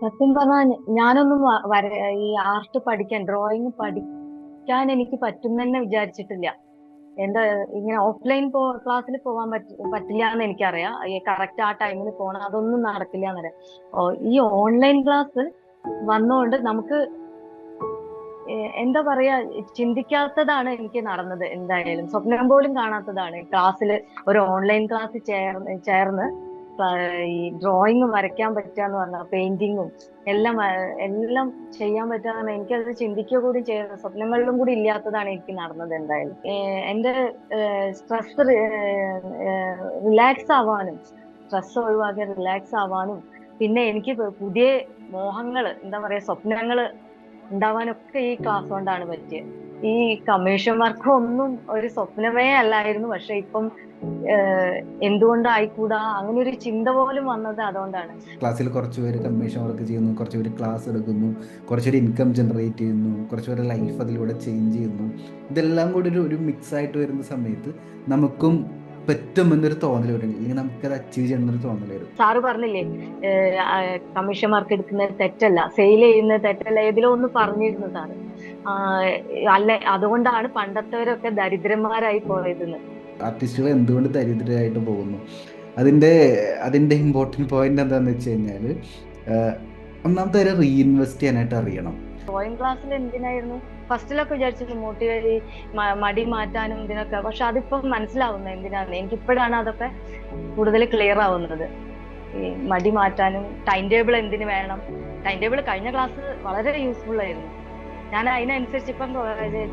സത്യം പറഞ്ഞാൽ ഞാനൊന്നും ഈ ആർട്ട് പഠിക്കാൻ ഡ്രോയിങ് പഠിക്കാൻ എനിക്ക് പറ്റുമെന്ന് വിചാരിച്ചിട്ടില്ല. എന്റെ ഇങ്ങനെ ഓഫ്ലൈൻ ക്ലാസ്സിൽ പോകാൻ പറ്റില്ല എന്ന് എനിക്കറിയാം. ഈ കറക്റ്റ് ആ ടൈമിൽ പോകണം, അതൊന്നും നടക്കില്ല എന്നറിയാം. ഈ ഓൺലൈൻ ക്ലാസ് വന്നുകൊണ്ട് നമുക്ക് എന്താ പറയാ, ചിന്തിക്കാത്തതാണ് എനിക്ക് നടന്നത്. എന്തായാലും സ്വപ്നം പോലും കാണാത്തതാണ് ക്ലാസ്സിൽ ഒരു ഓൺലൈൻ ക്ലാസ് ചേർന്ന് ഈ ഡ്രോയിങ് വരയ്ക്കാൻ പറ്റുക എന്ന് പറഞ്ഞാൽ പെയിന്റിങ്ങും എല്ലാം ചെയ്യാൻ പറ്റുക. എനിക്കത് ചിന്തിക്കുക കൂടി ചെയ്യുന്ന സ്വപ്നങ്ങളിലും കൂടി ഇല്ലാത്തതാണ് എനിക്ക് നടന്നത്. എന്തായാലും എന്റെ സ്ട്രെസ് റിലാക്സ് ആവാനും, സ്ട്രെസ് ഒഴിവാക്കി റിലാക്സ് ആവാനും, പിന്നെ എനിക്ക് പുതിയ മോഹങ്ങള്, എന്താ പറയാ, സ്വപ്നങ്ങള് ഉണ്ടാവാനൊക്കെ ഈ ക്ലാസ് കൊണ്ടാണ് പറ്റിയത്. ഈ കമ്മീഷൻ വർക്ക് ഒന്നും ഒരു സ്വപ്നമേ അല്ലായിരുന്നു. പക്ഷെ ഇപ്പം എന്തുകൊണ്ടായിക്കൂടാ അങ്ങനെ ഒരു ചിന്ത പോലും വന്നത് അതുകൊണ്ടാണ്. ക്ലാസ്സിൽ കുറച്ച് പേര് കമ്മീഷൻ വർക്ക് ചെയ്യുന്നു, കുറച്ച് പേര് ക്ലാസ് എടുക്കുന്നു, കുറച്ച് പേര് ഇൻകം ജനറേറ്റ് ചെയ്യുന്നു, കുറച്ച് പേര് ലൈഫ് അതിലൂടെ ചേഞ്ച് ചെയ്യുന്നു. ഇതെല്ലാം കൂടി ഒരു മിക്സ് ആയിട്ട് വരുന്ന സമയത്ത് നമുക്കും പറ്റുമെന്നൊരു തോന്നൽ വരും, അല്ലെങ്കിൽ നമുക്കത് അച്ചീവ് ചെയ്യണമെന്നൊരു തോന്നൽ വരും. സാറ് പറഞ്ഞില്ലേ, കമ്മീഷൻ വർക്ക് എടുക്കുന്നത് തെറ്റല്ല, സെയിൽ ചെയ്യുന്നത് തെറ്റല്ല, ഏതിലോ ഒന്ന് പറഞ്ഞിരുന്നു സാറ്. അല്ല, അതുകൊണ്ടാണ് പണ്ടത്തെവരൊക്കെ ദരിദ്രന്മാരായി പോയതെന്ന്. ആർട്ടിസ്റ്റുകൾ എന്തുകൊണ്ട് ദരിദ്രരായിട്ട് പോകുന്നു, അതിൻ്റെ അതിൻ്റെ ഇമ്പോർട്ടൻറ്റ് പോയിന്റ് എന്താണെന്ന് വെച്ച് കഴിഞ്ഞാൽ, ഒന്നാമത്തെ കാര്യം റീഇൻവെസ്റ്റ് ചെയ്യാനായിട്ട് അറിയണം. ഡ്രോയിങ് ക്ലാസ്സിൽ എന്തിനായിരുന്നു ഫസ്റ്റിലൊക്കെ വിചാരിച്ചിരുന്നു, മോട്ടിവേറ്റ് മടി മാറ്റാനും ഇതിനൊക്കെ. പക്ഷെ അതിപ്പം മനസ്സിലാവുന്നത് എന്തിനാന്ന്. എനിക്കിപ്പോഴാണ് അതൊക്കെ കൂടുതൽ ക്ലിയർ ആവുന്നത്. ഈ മടി മാറ്റാനും ടൈം ടേബിൾ എന്തിനു വേണം. ടൈം ടേബിൾ കഴിഞ്ഞ ക്ലാസ് വളരെ യൂസ്ഫുൾ ആയിരുന്നു. ഞാൻ അതിനനുസരിച്ച് ഇപ്പം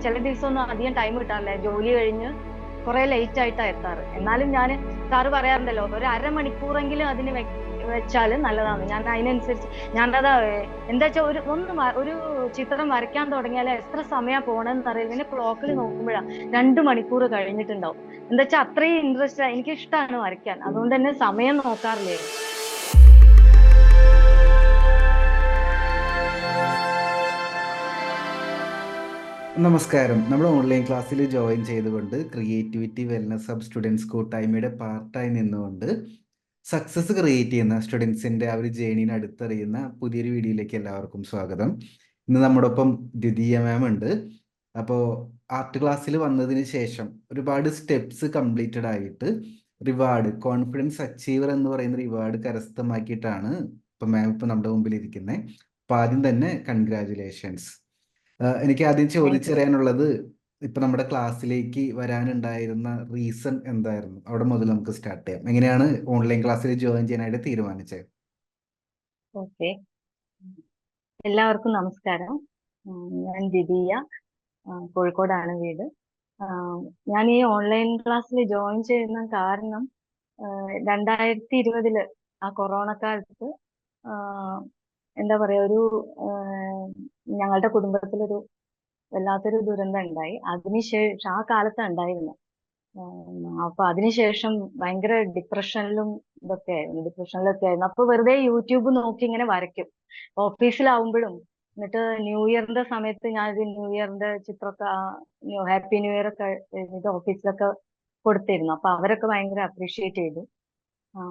ചില ദിവസമൊന്നും അധികം ടൈം കിട്ടാറില്ല. ജോലി കഴിഞ്ഞ് കുറെ ലേറ്റ് ആയിട്ടാണ് എത്താറ്. എന്നാലും ഞാൻ, സാറ് പറയാറുണ്ടല്ലോ, ഒരു അരമണിക്കൂറെങ്കിലും അതിന് വെച്ചാല് നല്ലതാണ്. ഞാൻ അതിനനുസരിച്ച് ഞാനത് എന്താ വെച്ചാൽ ഒരു ചിത്രം വരയ്ക്കാൻ തുടങ്ങിയാൽ എത്ര സമയം പോണെന്ന് അറിയില്ല. പിന്നെ ക്ലോക്കിൽ നോക്കുമ്പോഴാണ് 2 മണിക്കൂർ കഴിഞ്ഞിട്ടുണ്ടാവും. എന്താ വെച്ചാൽ അത്രയും ഇൻട്രസ്റ്റ്, എനിക്ക് ഇഷ്ടമാണ് വരയ്ക്കാൻ. അതുകൊണ്ട് തന്നെ സമയം നോക്കാറില്ലേ. നമസ്കാരം. നമ്മൾ ഓൺലൈൻ ക്ലാസ്സിൽ ജോയിൻ ചെയ്തുകൊണ്ട് ക്രിയേറ്റിവിറ്റി വെൽനസ് സബ് സ്റ്റുഡൻസ് കൂട്ടായ്മയുടെ പാർട്ടായി നിന്നുകൊണ്ട് സക്സസ് ക്രിയേറ്റ് ചെയ്യുന്ന സ്റ്റുഡൻസിൻ്റെ ആ ഒരു ജേണീനെ അടുത്തറിയുന്ന പുതിയൊരു വീഡിയോയിലേക്ക് എല്ലാവർക്കും സ്വാഗതം. ഇന്ന് നമ്മുടെ ഒപ്പം ദ്വിതീയ മാം ഉണ്ട്. അപ്പോൾ ആർട്ട് ക്ലാസ്സിൽ വന്നതിന് ശേഷം ഒരുപാട് സ്റ്റെപ്സ് കംപ്ലീറ്റഡ് ആയിട്ട് റിവാർഡ്, കോൺഫിഡൻസ് അച്ചീവർ എന്ന് പറയുന്ന റിവാർഡ് കരസ്ഥമാക്കിയിട്ടാണ് ഇപ്പം മാം ഇപ്പം നമ്മുടെ മുമ്പിൽ ഇരിക്കുന്നത്. അപ്പോൾ ആദ്യം തന്നെ കൺഗ്രാജുലേഷൻസ്. എനിക്ക് ആദ്യം താങ്ക് യു. ചോദിച്ചറിയാനുള്ളത്, ഇപ്പൊ നമ്മുടെ ക്ലാസ്സിലേക്ക് വരാനുണ്ടായിരുന്ന റീസൺ എന്തായിരുന്നു? അവിടെ മുതൽ നമുക്ക് സ്റ്റാർട്ട് ചെയ്യാം. എങ്ങനെയാണ് ഓൺലൈൻ ക്ലാസ്സിൽ ജോയിൻ ചെയ്യാനായിട്ട് തീരുമാനിച്ചത്? ഓക്കെ, എല്ലാവർക്കും നമസ്കാരം. ഞാൻ ദ്വിതീയ, കോഴിക്കോടാണ് വീട്. ഞാൻ ഈ ഓൺലൈൻ ക്ലാസ്സിൽ ജോയിൻ ചെയ്യുന്ന കാരണം 2020 ആ കൊറോണ കാലത്ത്, എന്താ പറയാ, ഞങ്ങളുടെ കുടുംബത്തിലൊരു വല്ലാത്തൊരു ദുരന്തം ഉണ്ടായി. അതിനുശേഷം ആ കാലത്താണ് ഉണ്ടായിരുന്നത്. അപ്പൊ അതിനുശേഷം ഭയങ്കര ഡിപ്രഷനിലൊക്കെ ആയിരുന്നു. അപ്പൊ വെറുതെ യൂട്യൂബ് നോക്കി ഇങ്ങനെ വരയ്ക്കും ഓഫീസിലാവുമ്പോഴും. എന്നിട്ട് ന്യൂ ഇയറിന്റെ സമയത്ത് ഞാനൊരു ന്യൂ ഇയറിന്റെ ചിത്രമൊക്കെ, ഹാപ്പി ന്യൂ ഇയർ ഒക്കെ എഴുതിയിട്ട് ഓഫീസിലൊക്കെ കൊടുത്തിരുന്നു. അപ്പൊ അവരൊക്കെ ഭയങ്കര അപ്രീഷിയേറ്റ് ചെയ്തു. ആ,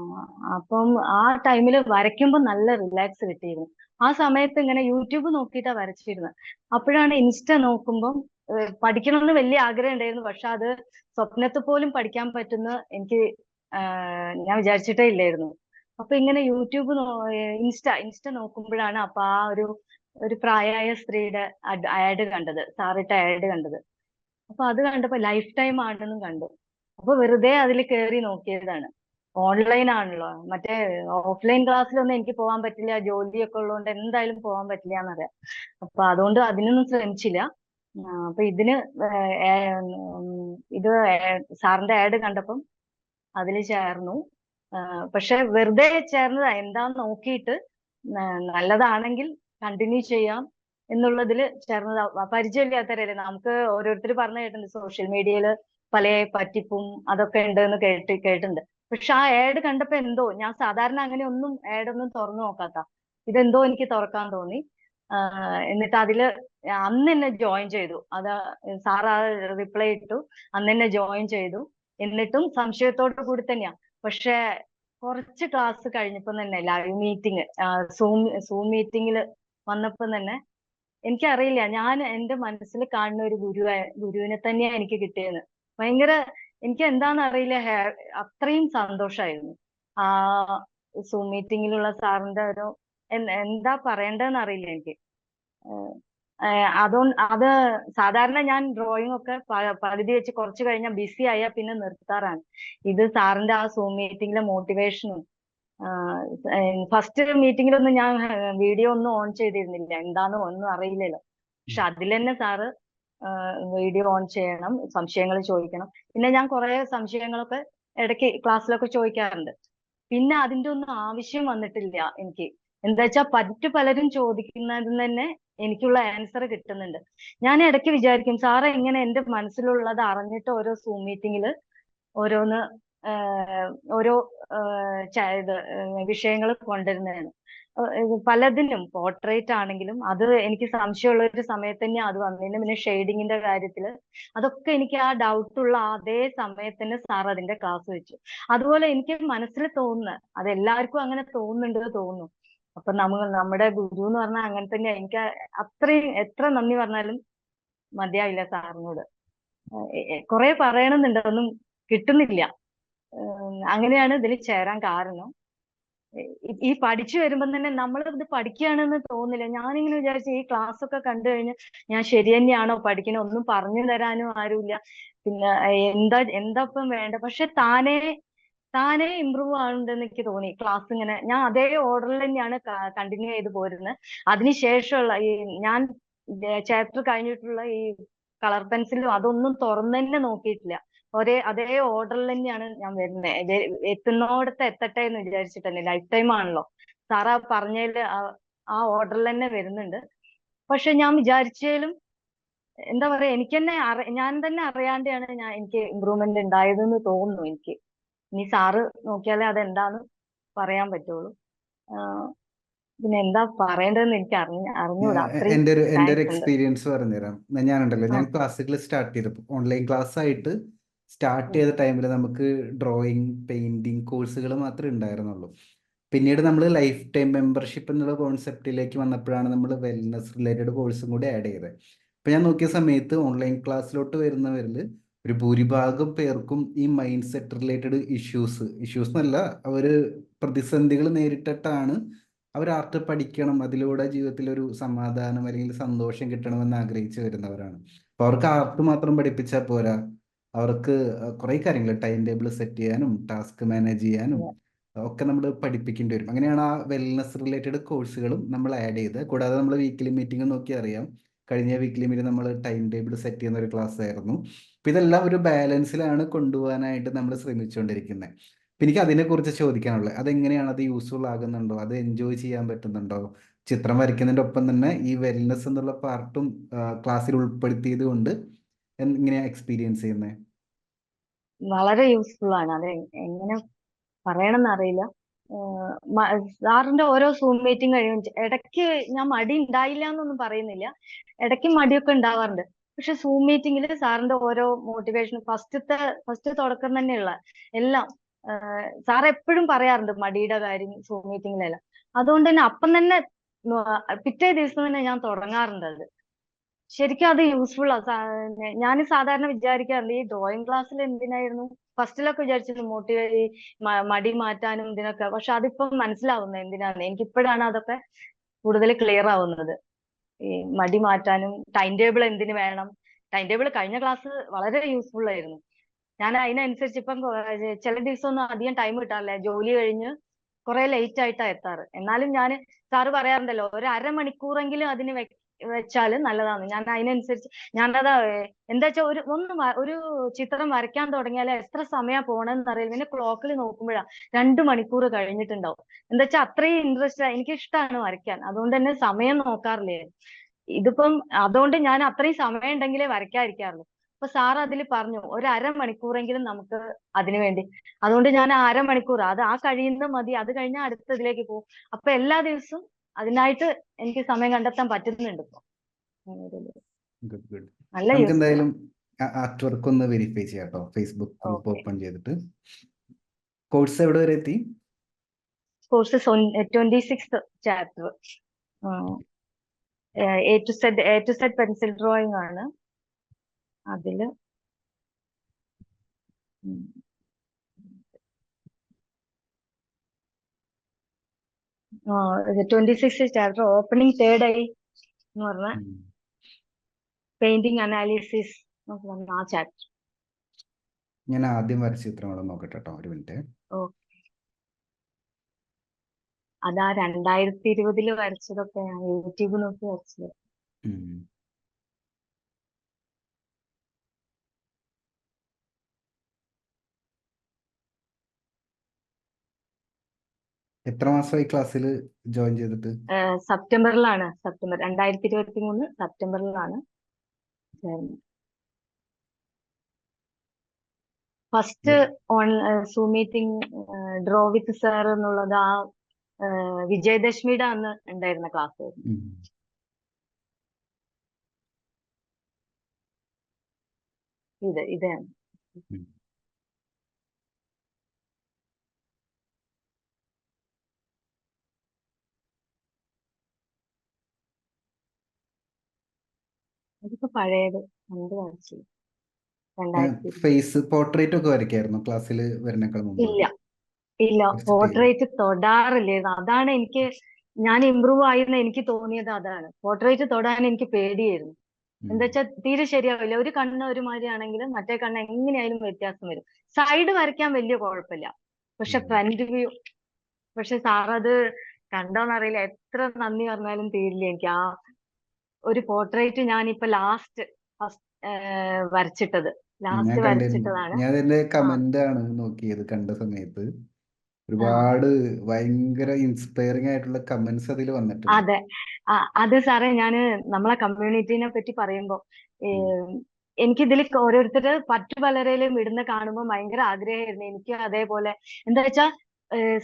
അപ്പം ആ ടൈമിൽ വരയ്ക്കുമ്പോൾ നല്ല റിലാക്സ് കിട്ടിയിരുന്നു. ആ സമയത്ത് ഇങ്ങനെ യൂട്യൂബ് നോക്കിയിട്ടാ വരച്ചിരുന്നത്. അപ്പോഴാണ് ഇൻസ്റ്റ നോക്കുമ്പം പഠിക്കണമെന്ന് വലിയ ആഗ്രഹം ഉണ്ടായിരുന്നു. പക്ഷെ അത് സ്വപ്നത്തിൽ പോലും പഠിക്കാൻ പറ്റുന്ന എനിക്ക് ഞാൻ വിചാരിച്ചിട്ടേ ഇല്ലായിരുന്നു. അപ്പൊ ഇങ്ങനെ യൂട്യൂബ് ഇൻസ്റ്റ നോക്കുമ്പോഴാണ് അപ്പൊ ആ ഒരു പ്രായമായ സ്ത്രീയുടെ ആഡ് കണ്ടത്, സാറിട്ട ആഡ് കണ്ടത്. അപ്പൊ അത് കണ്ടപ്പോ ലൈഫ് ടൈം ആണെന്നും കണ്ടു. അപ്പൊ വെറുതെ അതിൽ കയറി നോക്കിയതാണ്. ഓൺലൈൻ ആണല്ലോ, മറ്റേ ഓഫ്ലൈൻ ക്ലാസ്സിലൊന്നും എനിക്ക് പോകാൻ പറ്റില്ല, ജോലിയൊക്കെ ഉള്ളതുകൊണ്ട് എന്തായാലും പോകാൻ പറ്റില്ല എന്നറിയാം. അപ്പൊ അതുകൊണ്ട് അതിനൊന്നും ശ്രമിച്ചില്ല. അപ്പൊ ഇത് സാറിന്റെ ആഡ് കണ്ടപ്പം അതിൽ ചേർന്നു. പക്ഷെ വെറുതെ ചേർന്നതാ, എന്താന്ന് നോക്കിയിട്ട് നല്ലതാണെങ്കിൽ കണ്ടിന്യൂ ചെയ്യാം എന്നുള്ളതില് ചേർന്നതാ. പരിചയമില്ലാത്തവരല്ലേ, നമുക്ക് ഓരോരുത്തർ പറഞ്ഞു കേട്ടിട്ടുണ്ട് സോഷ്യൽ മീഡിയയിൽ പല പറ്റിപ്പും അതൊക്കെ ഉണ്ട് എന്ന് കേട്ടിട്ടുണ്ട്. പക്ഷെ ആ ആഡ് കണ്ടപ്പോ എന്തോ, ഞാൻ സാധാരണ അങ്ങനെ ഒന്നും ആഡൊന്നും തുറന്നു നോക്കാത്ത, ഇതെന്തോ എനിക്ക് തുറക്കാൻ തോന്നി. എന്നിട്ട് അതില് അന്ന് തന്നെ ജോയിൻ ചെയ്തു. സാർ ആ റിപ്ലൈ ഇട്ടു, അന്ന് തന്നെ ജോയിൻ ചെയ്തു. എന്നിട്ടും സംശയത്തോടു കൂടി തന്നെയാ. പക്ഷെ കുറച്ച് ക്ലാസ് കഴിഞ്ഞപ്പോൾ തന്നെ ലൈവ് മീറ്റിംഗ്, സൂം മീറ്റിംഗിൽ വന്നപ്പോൾ തന്നെ എനിക്കറിയില്ല, ഞാൻ എന്റെ മനസ്സിൽ കാണുന്ന ഒരു ഗുരുവിനെ തന്നെയാണ് എനിക്ക് കിട്ടിയത്. ഭയങ്കര, എനിക്ക് എന്താന്ന് അറിയില്ല, അത്രയും സന്തോഷമായിരുന്നു ആ സൂം മീറ്റിംഗിലുള്ള സാറിന്റെ ഒരു എന്താ പറയണ്ടെന്ന് അറിയില്ല എനിക്ക്. അതുകൊണ്ട് അത് സാധാരണ ഞാൻ ഡ്രോയിങ് ഒക്കെ പകുതി വെച്ച് കുറച്ച് കഴിഞ്ഞാൽ ബിസി ആയാൽ പിന്നെ നിർത്താറാണ്. ഇത് സാറിന്റെ ആ സൂം മീറ്റിംഗിലെ മോട്ടിവേഷനും, ഫസ്റ്റ് മീറ്റിംഗിലൊന്നും ഞാൻ വീഡിയോ ഒന്നും ഓൺ ചെയ്തിരുന്നില്ല, എന്താന്ന് ഒന്നും അറിയില്ലല്ലോ. പക്ഷെ അതിൽ തന്നെ സാറ് വീഡിയോ ഓൺ ചെയ്യണം, സംശയങ്ങൾ ചോദിക്കണം. പിന്നെ ഞാൻ കുറെ സംശയങ്ങളൊക്കെ ഇടയ്ക്ക് ക്ലാസ്സിലൊക്കെ ചോദിക്കാറുണ്ട്. പിന്നെ അതിന്റെ ഒന്നും ആവശ്യം വന്നിട്ടില്ല എനിക്ക്. എന്താ വെച്ചാൽ പലരും ചോദിക്കുന്നതിന് തന്നെ എനിക്കുള്ള ആൻസർ കിട്ടുന്നുണ്ട്. ഞാൻ ഇടയ്ക്ക് വിചാരിക്കും, സാറ് എങ്ങനെ എന്റെ മനസ്സിലുള്ളത് അറിഞ്ഞിട്ട് ഓരോ സൂം മീറ്റിംഗിൽ ഓരോന്ന് ഓരോ വിഷയങ്ങൾ കൊണ്ടുവരുന്നതാണ്. പലതിനും പോർട്രേറ്റ് ആണെങ്കിലും അത് എനിക്ക് സംശയമുള്ള ഒരു സമയത്ത് തന്നെ അത് വന്നിരുന്നു. പിന്നെ ഷെയ്ഡിങ്ങിന്റെ കാര്യത്തില് അതൊക്കെ എനിക്ക് ആ ഡൗട്ടുള്ള അതേ സമയത്ത് തന്നെ സാർ അതിന്റെ ക്ലാസ് വെച്ചു. അതുപോലെ എനിക്ക് മനസ്സിൽ തോന്നുന്നു, അത് എല്ലാവർക്കും അങ്ങനെ തോന്നുന്നുണ്ട് തോന്നുന്നു. അപ്പൊ നമ്മുടെ ഗുരു എന്ന് പറഞ്ഞാൽ അങ്ങനെ തന്നെയാ. എനിക്ക് അത്രയും എത്ര നന്ദി പറഞ്ഞാലും മതിയാവില്ല സാറിനോട്. കുറെ പറയണമെന്നുണ്ട്, ഒന്നും കിട്ടുന്നില്ല. അങ്ങനെയാണ് ഇതിൽ ചേരാൻ കാരണം. ഈ പഠിച്ചു വരുമ്പം തന്നെ നമ്മൾ ഇത് പഠിക്കുകയാണെന്ന് തോന്നില്ല. ഞാനിങ്ങനെ വിചാരിച്ചു, ഈ ക്ലാസ് ഒക്കെ കണ്ടു കഴിഞ്ഞ് ഞാൻ ശരി തന്നെയാണോ പഠിക്കണോ, ഒന്നും പറഞ്ഞു തരാനും ആരുമില്ല. പിന്നെ എന്താ ഇപ്പം വേണ്ട. പക്ഷെ താനേ ഇമ്പ്രൂവ് ആവുന്നുണ്ടെന്ന് എനിക്ക് തോന്നി. ക്ലാസ് ഇങ്ങനെ ഞാൻ അതേ ഓർഡറിൽ തന്നെയാണ് കണ്ടിന്യൂ ചെയ്ത് പോരുന്നത്. അതിനുശേഷമുള്ള ഈ ഞാൻ ചാപ്റ്റർ കഴിഞ്ഞിട്ടുള്ള ഈ കളർ പെൻസിലും അതൊന്നും തുറന്നു തന്നെ നോക്കിയിട്ടില്ല. അതേ ഓർഡറിൽ തന്നെയാണ് ഞാൻ വരുന്നത്. എത്തുന്നോടത്ത് എത്തട്ടെ എന്ന് വിചാരിച്ചിട്ട് തന്നെ. ലൈഫ് ടൈം ആണല്ലോ, സാറാ പറഞ്ഞതിൽ ആ ഓർഡറിൽ തന്നെ വരുന്നുണ്ട്. പക്ഷെ ഞാൻ വിചാരിച്ചാലും എന്താ പറയാ, എനിക്ക് തന്നെ ഞാൻ തന്നെ അറിയാതെയാണ് എനിക്ക് ഇമ്പ്രൂവ്മെന്റ് ഉണ്ടായതെന്ന് തോന്നുന്നു എനിക്ക്. ഇനി സാറ് നോക്കിയാലേ അതെന്താന്ന് പറയാൻ പറ്റുള്ളൂ. പിന്നെ എന്താ പറയേണ്ടതെന്ന് എനിക്ക് അറിഞ്ഞൂടാ. അത്രയും എൻ്റെ ഒരു താങ്ക്സ് ഉണ്ട്. എക്സ്പീരിയൻസ് പറഞ്ഞുതരാം. ഞാനുണ്ടല്ലോ, ആ ഞാൻ ക്ലാസ്സുകൾ സ്റ്റാർട്ട് ചെയ്തപ്പോൾ ഓൺലൈൻ ക്ലാസ് ആയിട്ട് സ്റ്റാർട്ട് ഉം ചെയ്ത ടൈമിൽ നമുക്ക് ഡ്രോയിങ് പെയിന്റിങ് കോഴ്സുകൾ മാത്രമേ ഉണ്ടായിരുന്നുള്ളൂ. പിന്നീട് നമ്മൾ ലൈഫ് ടൈം മെമ്പർഷിപ്പ് എന്നുള്ള കോൺസെപ്റ്റിലേക്ക് വന്നപ്പോഴാണ് നമ്മൾ വെൽനസ് റിലേറ്റഡ് കോഴ്സും കൂടി ആഡ് ചെയ്തത്. ഇപ്പം ഞാൻ നോക്കിയ സമയത്ത് ഓൺലൈൻ ക്ലാസ്സിലോട്ട് വരുന്നവരിൽ ഒരു ഭൂരിഭാഗം പേർക്കും ഈ മൈൻഡ് സെറ്റ് റിലേറ്റഡ് ഇഷ്യൂസ് എന്നല്ല, അവർ പ്രതിസന്ധികൾ നേരിട്ടിട്ടാണ് അവർ ആർട്ട് പഠിക്കണം, അതിലൂടെ ജീവിതത്തിൽ ഒരു സമാധാനം അല്ലെങ്കിൽ സന്തോഷം കിട്ടണമെന്ന് ആഗ്രഹിച്ച് വരുന്നവരാണ്. അപ്പോൾ അവർക്ക് ആർട്ട് മാത്രം പഠിപ്പിച്ചാൽ പോരാ, അവർക്ക് കുറേ കാര്യങ്ങൾ ടൈം ടേബിൾ സെറ്റ് ചെയ്യാനും ടാസ്ക് മാനേജ് ചെയ്യാനും ഒക്കെ നമ്മൾ പഠിപ്പിക്കേണ്ടി വരും. അങ്ങനെയാണ് ആ വെൽനസ് റിലേറ്റഡ് കോഴ്സുകളും നമ്മൾ ആഡ് ചെയ്ത്. കൂടാതെ നമ്മൾ വീക്കിലി മീറ്റിംഗ് നോക്കി അറിയാം, കഴിഞ്ഞ വീക്കിലി മീറ്റിംഗ് നമ്മൾ ടൈം ടേബിൾ സെറ്റ് ചെയ്യുന്ന ഒരു ക്ലാസ് ആയിരുന്നു. അപ്പം ഇതെല്ലാം ഒരു ബാലൻസിലാണ് കൊണ്ടുപോകാനായിട്ട് നമ്മൾ ശ്രമിച്ചുകൊണ്ടിരിക്കുന്നത്. അപ്പം എനിക്ക് അതിനെക്കുറിച്ച് ചോദിക്കാനുള്ളത്, അതെങ്ങനെയാണ്, അത് യൂസ്ഫുൾ ആകുന്നുണ്ടോ, അത് എൻജോയ് ചെയ്യാൻ പറ്റുന്നുണ്ടോ? ചിത്രം വരയ്ക്കുന്നതിൻ്റെ ഒപ്പം തന്നെ ഈ വെൽനസ് എന്നുള്ള പാർട്ടും ക്ലാസ്സിൽ ഉൾപ്പെടുത്തിയത് കൊണ്ട് എങ്ങനെയാണ് എക്സ്പീരിയൻസ് ചെയ്യുന്നത്? വളരെ യൂസ്ഫുൾ ആണ്. അത് എങ്ങനെ പറയണമെന്ന് അറിയില്ല. സാറിന്റെ ഓരോ സൂം മീറ്റിംഗ് കഴിയും ഇടയ്ക്ക് ഞാൻ മടി ഉണ്ടായില്ല എന്നൊന്നും പറയുന്നില്ല, ഇടയ്ക്ക് മടിയൊക്കെ ഉണ്ടാവാറുണ്ട്. പക്ഷെ സൂം മീറ്റിംഗിൽ സാറിന്റെ ഓരോ മോട്ടിവേഷൻ ഫസ്റ്റ് തുടക്കം തന്നെയുള്ള എല്ലാം സാർ എപ്പോഴും പറയാറുണ്ട് മടിയുടെ കാര്യം സൂം മീറ്റിംഗിലെല്ലാം. അതുകൊണ്ട് തന്നെ അപ്പം തന്നെ പിറ്റേ ദിവസം തന്നെ ഞാൻ തുടങ്ങാറുണ്ട് അത്. ശരിക്കും അത് യൂസ്ഫുൾ ആ. ഞാൻ സാധാരണ വിചാരിക്കാറുണ്ട്, ഈ ഡ്രോയിങ് ക്ലാസ്സിൽ എന്തിനായിരുന്നു ഫസ്റ്റിലൊക്കെ വിചാരിച്ചത് മടി മാറ്റാനും ഇതിനൊക്കെ. പക്ഷെ അതിപ്പം മനസ്സിലാവുന്നത് എന്തിനാന്ന് എനിക്കിപ്പോഴാണ് അതൊക്കെ കൂടുതൽ ക്ലിയർ ആവുന്നത്. ഈ മടി മാറ്റാനും ടൈം ടേബിൾ എന്തിനു വേണം. ടൈം ടേബിൾ കഴിഞ്ഞ ക്ലാസ് വളരെ യൂസ്ഫുൾ ആയിരുന്നു. ഞാൻ അതിനനുസരിച്ച് ഇപ്പം ചില ദിവസമൊന്നും അധികം ടൈം കിട്ടാറില്ല, ജോലി കഴിഞ്ഞ് കുറെ ലേറ്റ് ആയിട്ടാ എത്താറ്. എന്നാലും സാറ് പറയാറുണ്ടല്ലോ, ഒരു അരമണിക്കൂറെങ്കിലും അതിന് വെച്ചാല് നല്ലതാണ്. ഞാൻ അതിനനുസരിച്ച് ഞാനതാ എന്താ വെച്ചാൽ ഒരു ചിത്രം വരയ്ക്കാൻ തുടങ്ങിയാൽ എത്ര സമയം പോണെന്ന് അറിയില്ല. പിന്നെ ക്ലോക്കിൽ നോക്കുമ്പോഴാ 2 മണിക്കൂർ കഴിഞ്ഞിട്ടുണ്ടാവും. എന്താ വെച്ചാൽ അത്രയും ഇൻട്രസ്റ്റ്, എനിക്ക് ഇഷ്ടമാണ് വരയ്ക്കാൻ, അതുകൊണ്ട് തന്നെ സമയം നോക്കാറില്ലേ. ഇതിപ്പം അതുകൊണ്ട് ഞാൻ അത്രയും സമയം ഉണ്ടെങ്കിലേ വരയ്ക്കാതിരിക്കാറുള്ളൂ. അപ്പൊ സാർ അതിൽ പറഞ്ഞു, ഒരു അരമണിക്കൂറെങ്കിലും നമുക്ക് അതിനു വേണ്ടി. അതുകൊണ്ട് ഞാൻ ആ അരമണിക്കൂർ അത് കഴിയുന്ന മതി, അത് കഴിഞ്ഞാൽ അടുത്തതിലേക്ക് പോകും. അപ്പൊ എല്ലാ ദിവസവും അതിനായിട്ട് എനിക്ക് സമയം കണ്ടെത്താൻ പറ്റുന്നുണ്ട് ഇപ്പൊ. Good good. നല്ല നമുക്ക് യൂസ്ഫുൾ എന്തായാലും ആർട്ട് വർക്ക് ഒന്ന് വെരിഫൈ ചെയ്യാം കേട്ടോ, ഫേസ്ബുക്ക് ഗ്രൂപ്പ് ഓക്കെ. ഓപ്പൺ ചെയ്തിട്ട്. കോഴ്സ് എവിടെ വരെ എത്തി? Course 26th chapter. A to Z pencil drawing ആണ് അതില്. 26th chapter opening third eye എന്ന് പറഞ്ഞ പെയിന്റിംഗ് അനാലിസിസ് ആ ചാപ്റ്റർ. ഞാൻ ആദ്യം വരച്ച ചിത്രങ്ങളൊന്നും നോക്കട്ടെ കേട്ടോ, ഒരു മിനിറ്റ്. അതാ 2020 വരച്ചതൊക്കെ ഞാൻ യൂട്യൂബ് നോക്കി വരച്ചത്. എത്ര മാസമായി ക്ലാസ്സിൽ ജോയിൻ ചെയ്തിട്ട്? സെപ്റ്റംബറിലാണ്. സെപ്റ്റംബർ 2023 സെപ്റ്റംബറിലാണ് ചേർന്നത്. First on zoom meeting draw with sir എന്നുള്ളത് ആ വിജയദശമിയുടെ അന്ന് ഉണ്ടായിരുന്ന ക്ലാസ് ആയിരുന്നു. ഇതാണ്. അതിപ്പോ പഴയത് പണ്ട് വരച്ചു. ഫേസ് പോർട്രേറ്റ് ഒക്കെ വരയ്ക്കായിരുന്നു ക്ലാസ്സിൽ വരുന്നേക്കാൾ മുമ്പ്? ഇല്ല പോർട്രേറ്റ് തൊടാറില്ലായിരുന്നു. അതാണ് ഞാൻ ഇമ്പ്രൂവ് ആയെന്ന് എനിക്ക് തോന്നിയത്. അതാണ് പോർട്രേറ്റ് തൊടാൻ എനിക്ക് പേടിയായിരുന്നു. എന്താ വെച്ചാൽ തീരെ ശരിയാവില്ല. ഒരു കണ്ണ് ഒരുമാതിരി ആണെങ്കിലും മറ്റേ കണ്ണ് എങ്ങനെയായാലും വ്യത്യാസം വരും. സൈഡ് വരയ്ക്കാൻ വലിയ കുഴപ്പമില്ല, പക്ഷെ ഫ്രണ്ട് വ്യൂ. പക്ഷെ സാറത് കണ്ടോന്നറിയില്ല, എത്ര നന്ദി പറഞ്ഞാലും തീരില്ല എനിക്ക്. ആ ഒരു പോർട്രേറ്റ് ഞാനിപ്പോ ലാസ്റ്റ് വരച്ചിട്ടതാണ്. ഞാൻ എന്റെ കമന്റ് ആണ് നോക്കിയത് കണ്ട സമയത്ത്. ഒരുപാട് ഭയങ്കര ഇൻസ്പയറിംഗ് ആയിട്ടുള്ള കമന്റ്സ് അതിൽ വന്നിട്ടുണ്ട്. അതെ, അത് സാറേ ഞാന് നമ്മളെ കമ്മ്യൂണിറ്റീനെ പറ്റി പറയുമ്പോ എനിക്കിതിൽ ഓരോരുത്തര് പലരേലും ഇടുന്ന കാണുമ്പോൾ ഭയങ്കര ആഗ്രഹമായിരുന്നു എനിക്ക് അതേപോലെ. എന്താ വെച്ചാ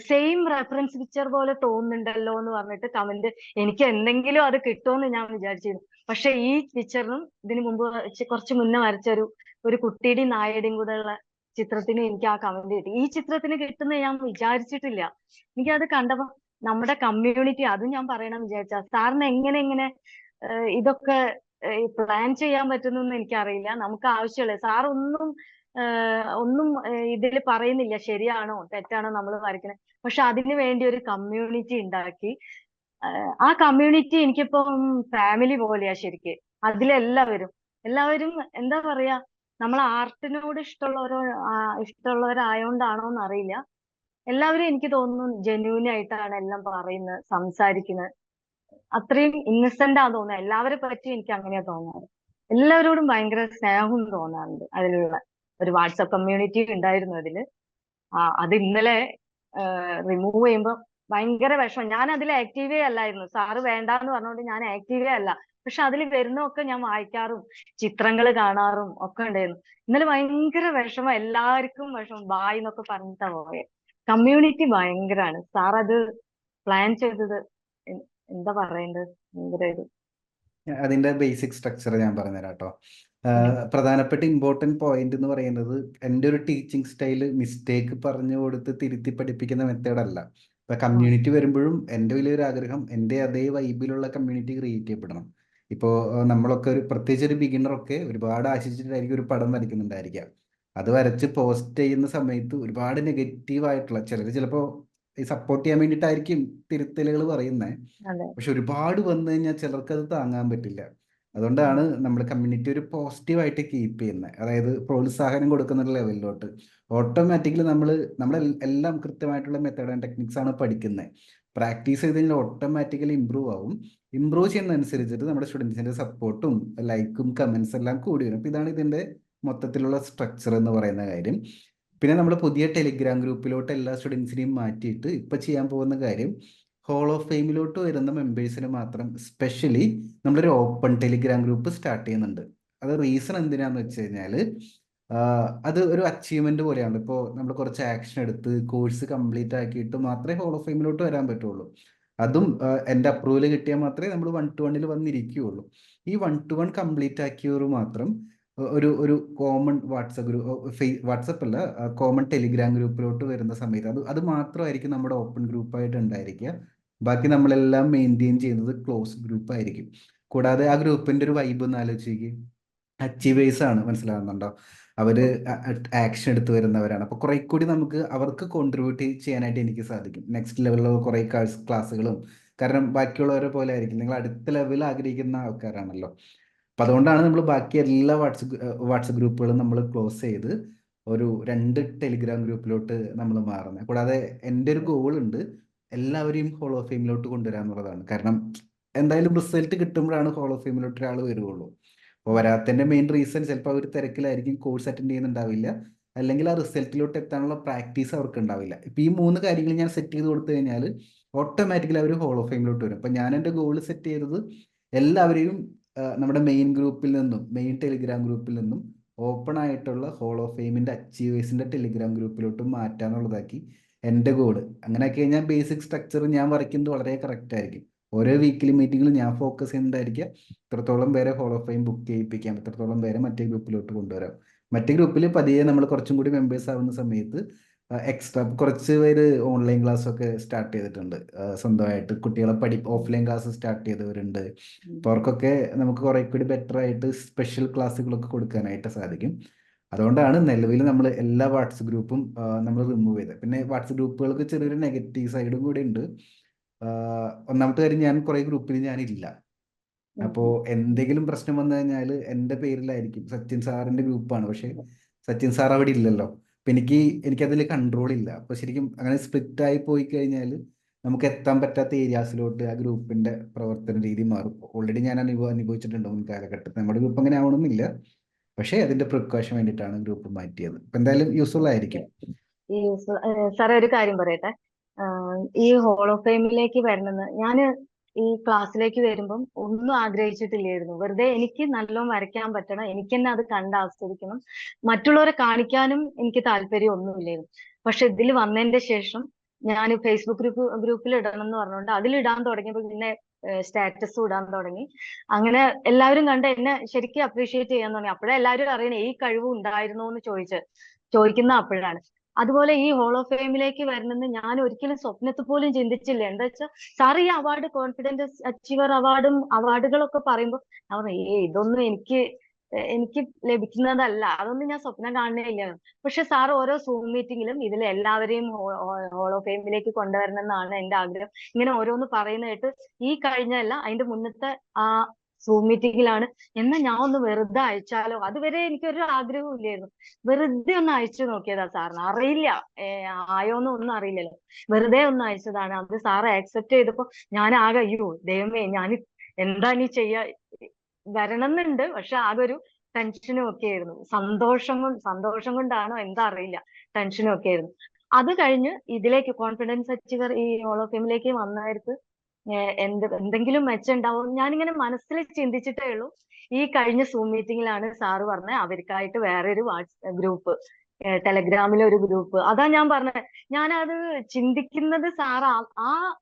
സെയിം റെഫറൻസ് പിക്ചർ പോലെ തോന്നുന്നുണ്ടല്ലോ എന്ന് പറഞ്ഞിട്ട് കമന്റ്. എനിക്ക് എന്തെങ്കിലും അത് കിട്ടുമെന്ന് ഞാൻ വിചാരിച്ചിരുന്നു. പക്ഷെ ഈ പിക്ചറിനും ഇതിനു മുമ്പ് കുറച്ച് മുന്നേ വരച്ച ഒരു കുട്ടിയുടെയും നായയുടെയും കൂടെ ഉള്ള ചിത്രത്തിന് എനിക്ക് ആ കമന്റ് കിട്ടി. ഈ ചിത്രത്തിന് കിട്ടുന്ന ഞാൻ വിചാരിച്ചിട്ടില്ല. എനിക്കത് കണ്ടപ്പോ നമ്മുടെ കമ്മ്യൂണിറ്റി, അതും ഞാൻ പറയണം വിചാരിച്ച, സാറിന് എങ്ങനെ ഇതൊക്കെ പ്ലാൻ ചെയ്യാൻ പറ്റുന്നു എനിക്കറിയില്ല. നമുക്ക് ആവശ്യമുള്ള സാർ ഒന്നും ഇതിൽ പറയുന്നില്ല ശരിയാണോ തെറ്റാണോ നമ്മൾ വരയ്ക്കുന്നത്. പക്ഷെ അതിനു വേണ്ടി ഒരു കമ്മ്യൂണിറ്റി ഉണ്ടാക്കി. ആ കമ്മ്യൂണിറ്റി എനിക്കിപ്പം ഫാമിലി പോലെയാ ശരിക്ക്. അതിലെല്ലാവരും എന്താ പറയാ, നമ്മളെ ആർട്ടിനോട് ഇഷ്ടമുള്ളവരായോണ്ടാണോ എന്നറിയില്ല, എല്ലാവരും എനിക്ക് തോന്നുന്നു ജെന്യൂൻ ആയിട്ടാണ് എല്ലാം പറയുന്നത്, സംസാരിക്കുന്നത്. അത്രയും ഇന്നസെന്റ് ആണെന്ന് തോന്നുന്നത്. എല്ലാവരെ പറ്റി എനിക്ക് അങ്ങനെയാ തോന്നാറ്. എല്ലാവരോടും ഭയങ്കര സ്നേഹം തോന്നാറുണ്ട്. അതിലുള്ള ഒരു വാട്സപ്പ് കമ്മ്യൂണിറ്റി ഉണ്ടായിരുന്നു അതില്. അത് ഇന്നലെ റിമൂവ് ചെയ്യുമ്പോ ഭയങ്കര വിഷമം. ഞാൻ അതിൽ ആക്റ്റീവേ അല്ലായിരുന്നു. സാറ് വേണ്ടാന്ന് പറഞ്ഞുകൊണ്ട് ഞാൻ ആക്റ്റീവേ അല്ല. പക്ഷെ അതിൽ വരുന്നൊക്കെ ഞാൻ വായിക്കാറും ചിത്രങ്ങൾ കാണാറും ഒക്കെ ഉണ്ടായിരുന്നു. ഇന്നലെ ഭയങ്കര വിഷമം, എല്ലാവർക്കും വിഷമം. ബായ് എന്നൊക്കെ പറഞ്ഞിട്ടാ പോയെ. കമ്മ്യൂണിറ്റി ഭയങ്കരാണ്. സാർ അത് പ്ലാൻ ചെയ്തത് എന്താ പറയേണ്ടത്, ഭയങ്കര അതിന്റെ ബേസിക് സ്ട്രക്ചർ ഞാൻ പറഞ്ഞുതരാം കേട്ടോ. പ്രധാനപ്പെട്ട ഇമ്പോർട്ടൻറ്റ് പോയിന്റ് എന്ന് പറയുന്നത്, എൻ്റെ ഒരു ടീച്ചിങ് സ്റ്റൈല് മിസ്റ്റേക്ക് പറഞ്ഞു കൊടുത്ത് തിരുത്തി പഠിപ്പിക്കുന്ന മെത്തേഡല്ല. ഇപ്പൊ കമ്മ്യൂണിറ്റി വരുമ്പോഴും എൻ്റെ വലിയൊരു ആഗ്രഹം എൻ്റെ അതേ വൈബിലുള്ള കമ്മ്യൂണിറ്റി ക്രിയേറ്റ് ചെയ്യപ്പെടണം. ഇപ്പോൾ നമ്മളൊക്കെ പ്രത്യേകിച്ച് ഒരു ബിഗിനറൊക്കെ ഒരുപാട് ആശിച്ചിട്ടായിരിക്കും ഒരു പടം വരയ്ക്കുന്നുണ്ടായിരിക്കാം. അത് വരച്ച് പോസ്റ്റ് ചെയ്യുന്ന സമയത്ത് ഒരുപാട് നെഗറ്റീവായിട്ടുള്ള ചിലപ്പോൾ സപ്പോർട്ട് ചെയ്യാൻ വേണ്ടിയിട്ടായിരിക്കും തിരുത്തലുകൾ പറയുന്നത്. പക്ഷെ ഒരുപാട് വന്നു കഴിഞ്ഞാൽ ചിലർക്ക് അത് താങ്ങാൻ പറ്റില്ല. അതുകൊണ്ടാണ് നമ്മൾ കമ്മ്യൂണിറ്റി ഒരു പോസിറ്റീവായിട്ട് കീപ്പ് ചെയ്യുന്നത്. അതായത് പ്രോത്സാഹനം കൊടുക്കുന്ന ഒരു ലെവലിലോട്ട് ഓട്ടോമാറ്റിക്കലി നമ്മൾ എല്ലാം കൃത്യമായിട്ടുള്ള മെത്തേഡ് ആൻഡ് ടെക്നിക്സ് ആണ് പഠിക്കുന്നത്. പ്രാക്ടീസ് ചെയ്ത് കഴിഞ്ഞാൽ ഓട്ടോമാറ്റിക്കലി ഇമ്പ്രൂവ് ആവും. ഇമ്പ്രൂവ് ചെയ്യുന്നതനുസരിച്ചിട്ട് നമ്മുടെ സ്റ്റുഡൻസിന്റെ സപ്പോർട്ടും ലൈക്കും കമന്റ്സ് എല്ലാം കൂടി വരും. അപ്പോൾ ഇതാണ് ഇതിന്റെ മൊത്തത്തിലുള്ള സ്ട്രക്ചർ എന്ന് പറയുന്ന കാര്യം. പിന്നെ നമ്മൾ പുതിയ ടെലിഗ്രാം ഗ്രൂപ്പിലോട്ട് എല്ലാ സ്റ്റുഡൻസിനെയും മാറ്റിയിട്ട് ഇപ്പൊ ചെയ്യാൻ പോകുന്ന കാര്യം, ഹോൾ ഓഫ് ഫെയിമിലോട്ട് വരുന്ന മെമ്പേഴ്സിന് മാത്രം സ്പെഷ്യലി നമ്മളൊരു ഓപ്പൺ ടെലിഗ്രാം ഗ്രൂപ്പ് സ്റ്റാർട്ട് ചെയ്യുന്നുണ്ട്. അത് റീസൺ എന്തിനാന്ന് വെച്ച് കഴിഞ്ഞാൽ, അത് ഒരു അച്ചീവ്മെന്റ് പോലെയാണ്. ഇപ്പോൾ നമ്മൾ കുറച്ച് ആക്ഷൻ എടുത്ത് കോഴ്സ് കംപ്ലീറ്റ് ആക്കിയിട്ട് മാത്രമേ ഹോൾ ഓഫ് ഫെയിമിലോട്ട് വരാൻ പറ്റുള്ളൂ. അതും എൻ്റെ അപ്രൂവൽ കിട്ടിയാൽ മാത്രമേ നമ്മൾ 1-to-1 വന്നിരിക്കുകയുള്ളൂ. ഈ 1-to-1 കംപ്ലീറ്റ് ആക്കിയവർ മാത്രം ഒരു കോമൺ വാട്സപ്പ് ഗ്രൂപ്പ്, വാട്സപ്പ് അല്ല, കോമൺ ടെലിഗ്രാം ഗ്രൂപ്പിലോട്ട് വരുന്ന സമയത്ത് അത് മാത്രമായിരിക്കും നമ്മുടെ ഓപ്പൺ ഗ്രൂപ്പായിട്ട് ഉണ്ടായിരിക്കുക. ബാക്കി നമ്മളെല്ലാം മെയിൻറ്റെയിൻ ചെയ്യുന്നത് ക്ലോസ് ഗ്രൂപ്പ് ആയിരിക്കും. കൂടാതെ ആ ഗ്രൂപ്പിന്റെ ഒരു വൈബ് ഒന്ന് ആലോചിക്കുക. അച്ചീവേഴ്സ് ആണ്, മനസ്സിലാവുന്നുണ്ടോ? അവര് ആക്ഷൻ എടുത്ത് വരുന്നവരാണ്. അപ്പൊ കുറെ കൂടി നമുക്ക് അവർക്ക് കോൺട്രിബ്യൂട്ട് ചെയ്യാനായിട്ട് എനിക്ക് സാധിക്കും. നെക്സ്റ്റ് ലെവലിലുള്ള കുറെ ക്ലാസ്സുകളും, കാരണം ബാക്കിയുള്ളവരെ പോലെ ആയിരിക്കും, നിങ്ങൾ അടുത്ത ലെവൽ ആഗ്രഹിക്കുന്ന ആൾക്കാരാണല്ലോ. അപ്പൊ അതുകൊണ്ടാണ് നമ്മൾ ബാക്കി എല്ലാ വാട്സപ്പ് ഗ്രൂപ്പുകളും നമ്മൾ ക്ലോസ് ചെയ്ത് ഒരു 2 ടെലിഗ്രാം ഗ്രൂപ്പിലോട്ട് നമ്മൾ മാറുന്നത്. കൂടാതെ എൻ്റെ ഒരു ഗോൾ ഉണ്ട്, എല്ലാവരെയും ഹോൾ ഓഫ് ഫെയിമിലോട്ട് കൊണ്ടുവരാൻ എന്നുള്ളതാണ്. കാരണം എന്തായാലും റിസൾട്ട് കിട്ടുമ്പോഴാണ് ഹോൾ ഓഫ് ഫെയിമിലോട്ട് ഒരാൾ വരുവുള്ളൂ. അപ്പോൾ വരാത്തതിന്റെ മെയിൻ റീസൺ ചിലപ്പോൾ അവർ തിരക്കിലായിരിക്കും, കോഴ്സ് അറ്റൻഡ് ചെയ്യുന്നുണ്ടാവില്ല, അല്ലെങ്കിൽ ആ റിസൾട്ടിലോട്ട് എത്താനുള്ള പ്രാക്ടീസ് അവർക്ക് ഉണ്ടാവില്ല. ഇപ്പൊ ഈ 3 കാര്യങ്ങൾ ഞാൻ സെറ്റ് ചെയ്ത് കൊടുത്തു കഴിഞ്ഞാൽ ഓട്ടോമാറ്റിക്കലി അവർ ഹോൾ ഓഫ് ഫെയിമിലോട്ട് വരും. അപ്പൊ ഞാൻ എൻ്റെ ഗോൾ സെറ്റ് ചെയ്തത് എല്ലാവരെയും നമ്മുടെ മെയിൻ ഗ്രൂപ്പിൽ നിന്നും, മെയിൻ ടെലിഗ്രാം ഗ്രൂപ്പിൽ നിന്നും ഓപ്പൺ ആയിട്ടുള്ള ഹോൾ ഓഫ് ഫെയിമിന്റെ അച്ചീവേഴ്സിന്റെ ടെലിഗ്രാം ഗ്രൂപ്പിലോട്ട് മാറ്റാന്നുള്ളതാക്കി എൻ്റെ ഗോള്. അങ്ങനെ ആക്കി കഴിഞ്ഞാൽ ബേസിക് സ്ട്രക്ചർ ഞാൻ വരയ്ക്കുന്നത് വളരെ കറക്റ്റ് ആയിരിക്കും. ഓരോ വീക്കിലി മീറ്റിംഗിൽ ഞാൻ ഫോക്കസ് ചെയ്യുന്നുണ്ടായിരിക്കുക ഇത്രത്തോളം പേരെ ഹോൾ ഓഫ് ഫെയിം ബുക്ക് ചെയ്യിപ്പിക്കാം, ഇത്രത്തോളം പേരെ മറ്റേ ഗ്രൂപ്പിലോട്ട് കൊണ്ടുവരാം. മറ്റേ ഗ്രൂപ്പിൽ പതിയെ നമ്മൾ കുറച്ചും കൂടി മെമ്പേഴ്സ് ആവുന്ന സമയത്ത് എക്സ്ട്രാ കുറച്ച് പേര് ഓൺലൈൻ ക്ലാസ് ഒക്കെ സ്റ്റാർട്ട് ചെയ്തിട്ടുണ്ട്. സ്വന്തമായിട്ട് കുട്ടികളെ ഓഫ്ലൈൻ ക്ലാസ് സ്റ്റാർട്ട് ചെയ്തവരുണ്ട്. അപ്പോൾ അവർക്കൊക്കെ നമുക്ക് കുറെ കൂടി ബെറ്റർ ആയിട്ട് സ്പെഷ്യൽ ക്ലാസ്സുകളൊക്കെ കൊടുക്കാനായിട്ട് സാധിക്കും. അതുകൊണ്ടാണ് നിലവിൽ നമ്മൾ എല്ലാ വാട്സപ്പ് ഗ്രൂപ്പും നമ്മൾ റിമൂവ് ചെയ്തത്. പിന്നെ വാട്സപ്പ് ഗ്രൂപ്പുകൾക്ക് ചെറിയൊരു നെഗറ്റീവ് സൈഡും കൂടി ഉണ്ട്. ഒന്നാമത്തെ കാര്യം, ഞാൻ കുറെ ഗ്രൂപ്പിൽ ഞാനില്ല. അപ്പോ എന്തെങ്കിലും പ്രശ്നം വന്നു കഴിഞ്ഞാൽ എൻ്റെ പേരിലായിരിക്കും. സച്ചിൻ സാറിന്റെ ഗ്രൂപ്പാണ്, പക്ഷെ സച്ചിൻ സാർ അവിടെ ഇല്ലല്ലോ. അപ്പൊ എനിക്കതിൽ കൺട്രോൾ ഇല്ല. അപ്പൊ ശരിക്കും അങ്ങനെ സ്പ്ലിറ്റ് ആയി പോയി കഴിഞ്ഞാൽ നമുക്ക് എത്താൻ പറ്റാത്ത ഏരിയാസിലോട്ട് ആ ഗ്രൂപ്പിന്റെ പ്രവർത്തന രീതി മാറും. ഓൾറെഡി ഞാൻ അനുഭവിച്ചിട്ടുണ്ട് മുൻ കാലഘട്ടത്തിൽ. നമ്മുടെ ഗ്രൂപ്പ് അങ്ങനെ ആവണമെന്നില്ല, പക്ഷേ അതിന്റെ പ്രിക്കോഷൻ വേണ്ടിയിട്ടാണ് ഗ്രൂപ്പ് മാറ്റിയത്. അപ്പൊ എന്തായാലും യൂസ്ഫുൾ ആയിരിക്കും. ഈ സാറേ ഒരു കാര്യം പറയട്ടെ. ഈ ഹോൾ ഓഫ് ഫെയിമിലേക്ക് വരണമെന്ന് ഞാന് ഈ ക്ലാസ്സിലേക്ക് വരുമ്പം ഒന്നും ആഗ്രഹിച്ചിട്ടില്ലായിരുന്നു. വെറുതെ എനിക്ക് നല്ലോണം വരയ്ക്കാൻ പറ്റണം, എനിക്ക് തന്നെ അത് കണ്ട് ആസ്വദിക്കണം, മറ്റുള്ളവരെ കാണിക്കാനും എനിക്ക് താല്പര്യം ഒന്നുമില്ലായിരുന്നു. പക്ഷെ ഇതിൽ വന്നതിന്റെ ശേഷം ഞാൻ ഫേസ്ബുക്ക് ഗ്രൂപ്പിൽ ഇടണം എന്ന് പറഞ്ഞുകൊണ്ട് അതിലിടാൻ തുടങ്ങിയപ്പോൾ പിന്നെ സ്റ്റാറ്റസ് ഇടാൻ തുടങ്ങി. അങ്ങനെ എല്ലാവരും കണ്ട് എന്നെ ശരിക്കും അപ്രീഷിയേറ്റ് ചെയ്യാൻ തുടങ്ങി. അപ്പോഴേ എല്ലാവരും അറിയണേ ഈ കഴിവ് ഉണ്ടായിരുന്നോ എന്ന് ചോദിക്കുന്ന അപ്പോഴാണ്. അതുപോലെ ഈ ഹോൾ ഓഫ് ഫെയിമിലേക്ക് വരണമെന്ന് ഞാൻ ഒരിക്കലും സ്വപ്നത്തിൽ പോലും ചിന്തിച്ചില്ല. എന്താ വെച്ചാൽ സാർ ഈ അവാർഡ്, കോൺഫിഡൻസ് അച്ചീവർ അവാർഡുകളൊക്കെ പറയുമ്പോൾ ഞാൻ ഇതൊന്നും എനിക്ക് ലഭിക്കുന്നതല്ല, അതൊന്നും ഞാൻ സ്വപ്നം കാണുന്നില്ല. പക്ഷെ സാർ ഓരോ സൂം മീറ്റിംഗിലും ഇതിൽ എല്ലാവരെയും ഹോൾ ഓഫ് ഫെയിമിലേക്ക് കൊണ്ടുവരണം എന്നാണ് എന്റെ ആഗ്രഹം. ഇങ്ങനെ ഓരോന്ന് പറയുന്നതായിട്ട് ഈ കഴിഞ്ഞല്ല അതിന്റെ മുന്നത്തെ ആ സൂം മീറ്റിംഗിലാണ് എന്നാ ഞാൻ ഒന്ന് വെറുതെ അയച്ചാലോ, അതുവരെ എനിക്കൊരു ആഗ്രഹവും ഇല്ലായിരുന്നു. വെറുതെ ഒന്ന് അയച്ചു നോക്കിയതാ സാറിന്, അറിയില്ല ആയോന്ന് ഒന്നും അറിയില്ലല്ലോ, വെറുതെ ഒന്ന് അയച്ചതാണ്. അത് സാറ് ആക്സെപ്റ്റ് ചെയ്തപ്പോ ഞാൻ ആകെ അയ്യോ ദൈവമേ ഞാൻ എന്താ നീ ചെയ്യാ, വരണം എന്നുണ്ട്, പക്ഷെ ആകെ ഒരു ടെൻഷനും ഒക്കെ ആയിരുന്നു. സന്തോഷം കൊണ്ടാണോ എന്താ അറിയില്ല, ടെൻഷനും ഒക്കെ ആയിരുന്നു. അത് കഴിഞ്ഞ് ഇതിലേക്ക് കോൺഫിഡൻസ് അച്ചീവർ ഈ ഹോൾ ഓഫ് ഫെയിമിലേക്ക് വന്നവർക്ക് എന്തെങ്കിലും മെച്ചം ഉണ്ടാവും ഞാനിങ്ങനെ മനസ്സിൽ ചിന്തിച്ചിട്ടേ ഉള്ളൂ. ഈ കഴിഞ്ഞ സൂം മീറ്റിംഗിലാണ് സാറ് പറഞ്ഞത് അവർക്കായിട്ട് വേറെ ഒരു ഗ്രൂപ്പ്, ടെലഗ്രാമിലെ ഒരു ഗ്രൂപ്പ്. അതാ ഞാൻ പറഞ്ഞത്, ഞാനത് ചിന്തിക്കുന്നത് സാർ